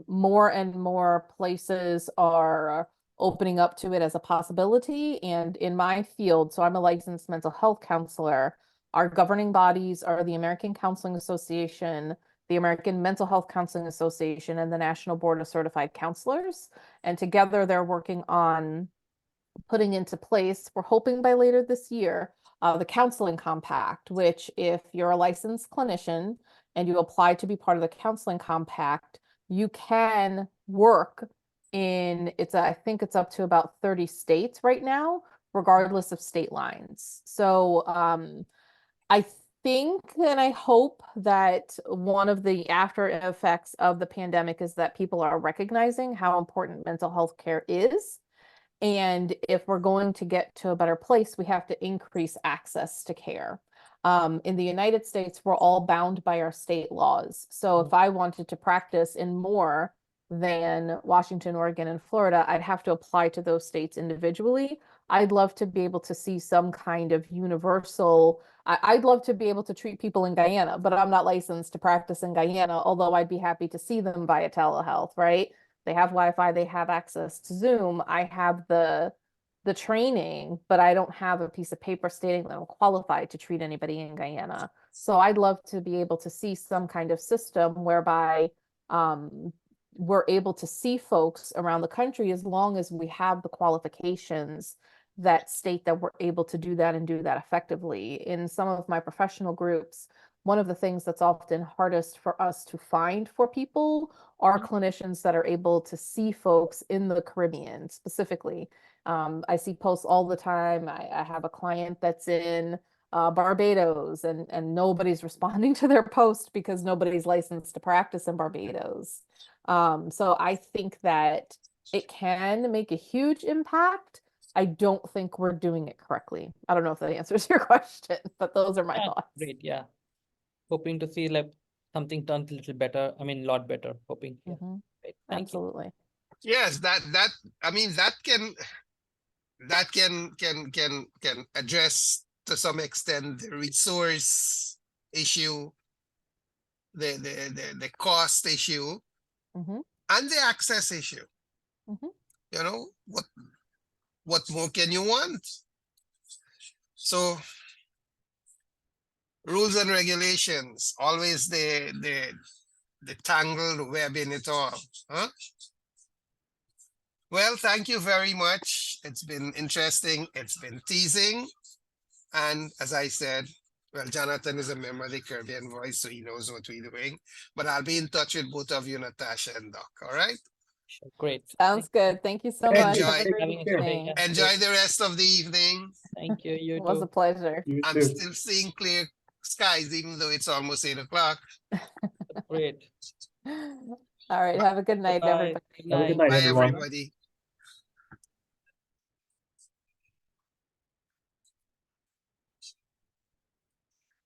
More and more places are opening up to it as a possibility. And in my field, so I'm a licensed mental health counselor. Our governing bodies are the American Counseling Association, the American Mental Health Counseling Association, and the National Board of Certified Counselors. And together they're working on putting into place, we're hoping by later this year, the Counseling Compact, which if you're a licensed clinician and you apply to be part of the Counseling Compact, you can work in, I think it's up to about 30 states right now, regardless of state lines. So I think and I hope that one of the after effects of the pandemic is that people are recognizing how important mental health care is. And if we're going to get to a better place, we have to increase access to care. In the United States, we're all bound by our state laws. So if I wanted to practice in more than Washington, Oregon, and Florida, I'd have to apply to those states individually. I'd love to be able to see some kind of universal, I'd love to be able to treat people in Guyana, but I'm not licensed to practice in Guyana, although I'd be happy to see them via telehealth, right? They have Wi-Fi, they have access to Zoom. I have the training, but I don't have a piece of paper stating that I'm qualified to treat anybody in Guyana. So I'd love to be able to see some kind of system whereby we're able to see folks around the country as long as we have the qualifications that state that we're able to do that and do that effectively. In some of my professional groups, one of the things that's often hardest for us to find for people are clinicians that are able to see folks in the Caribbean specifically. I see posts all the time. I have a client that's in Barbados and nobody's responding to their post because nobody's licensed to practice in Barbados. So I think that it can make a huge impact. I don't think we're doing it correctly. I don't know if that answers your question, but those are my thoughts. Great, yeah. Hoping to see like something turns a little better. I mean, a lot better. Hoping. Yeah. Great. Thank Absolutely. Yes, that I mean that can address to some extent the resource issue, the cost issue, Mhm. and the access issue. Mhm. You know, what more can you want? So rules and regulations, always the tangled web in it all. Huh? Well, thank you very much. It's been interesting. It's been teasing. And as I said, well, Jonathan is a member of the Caribbean Voice, so he knows what we're doing. But I'll be in touch with both of you, Natasha and Doc. All right? Sure. Great. Sounds good. Thank you so much. Enjoy. Have a great Having a good day. evening. Yeah. Enjoy the rest of the evening. Thank you. You It was too. a pleasure. You I'm too. still seeing clear skies, even though it's almost 8 o'clock. Great. All right. Have a good night, Bye. everybody. Good Have a night. good night, Bye, everyone. everybody.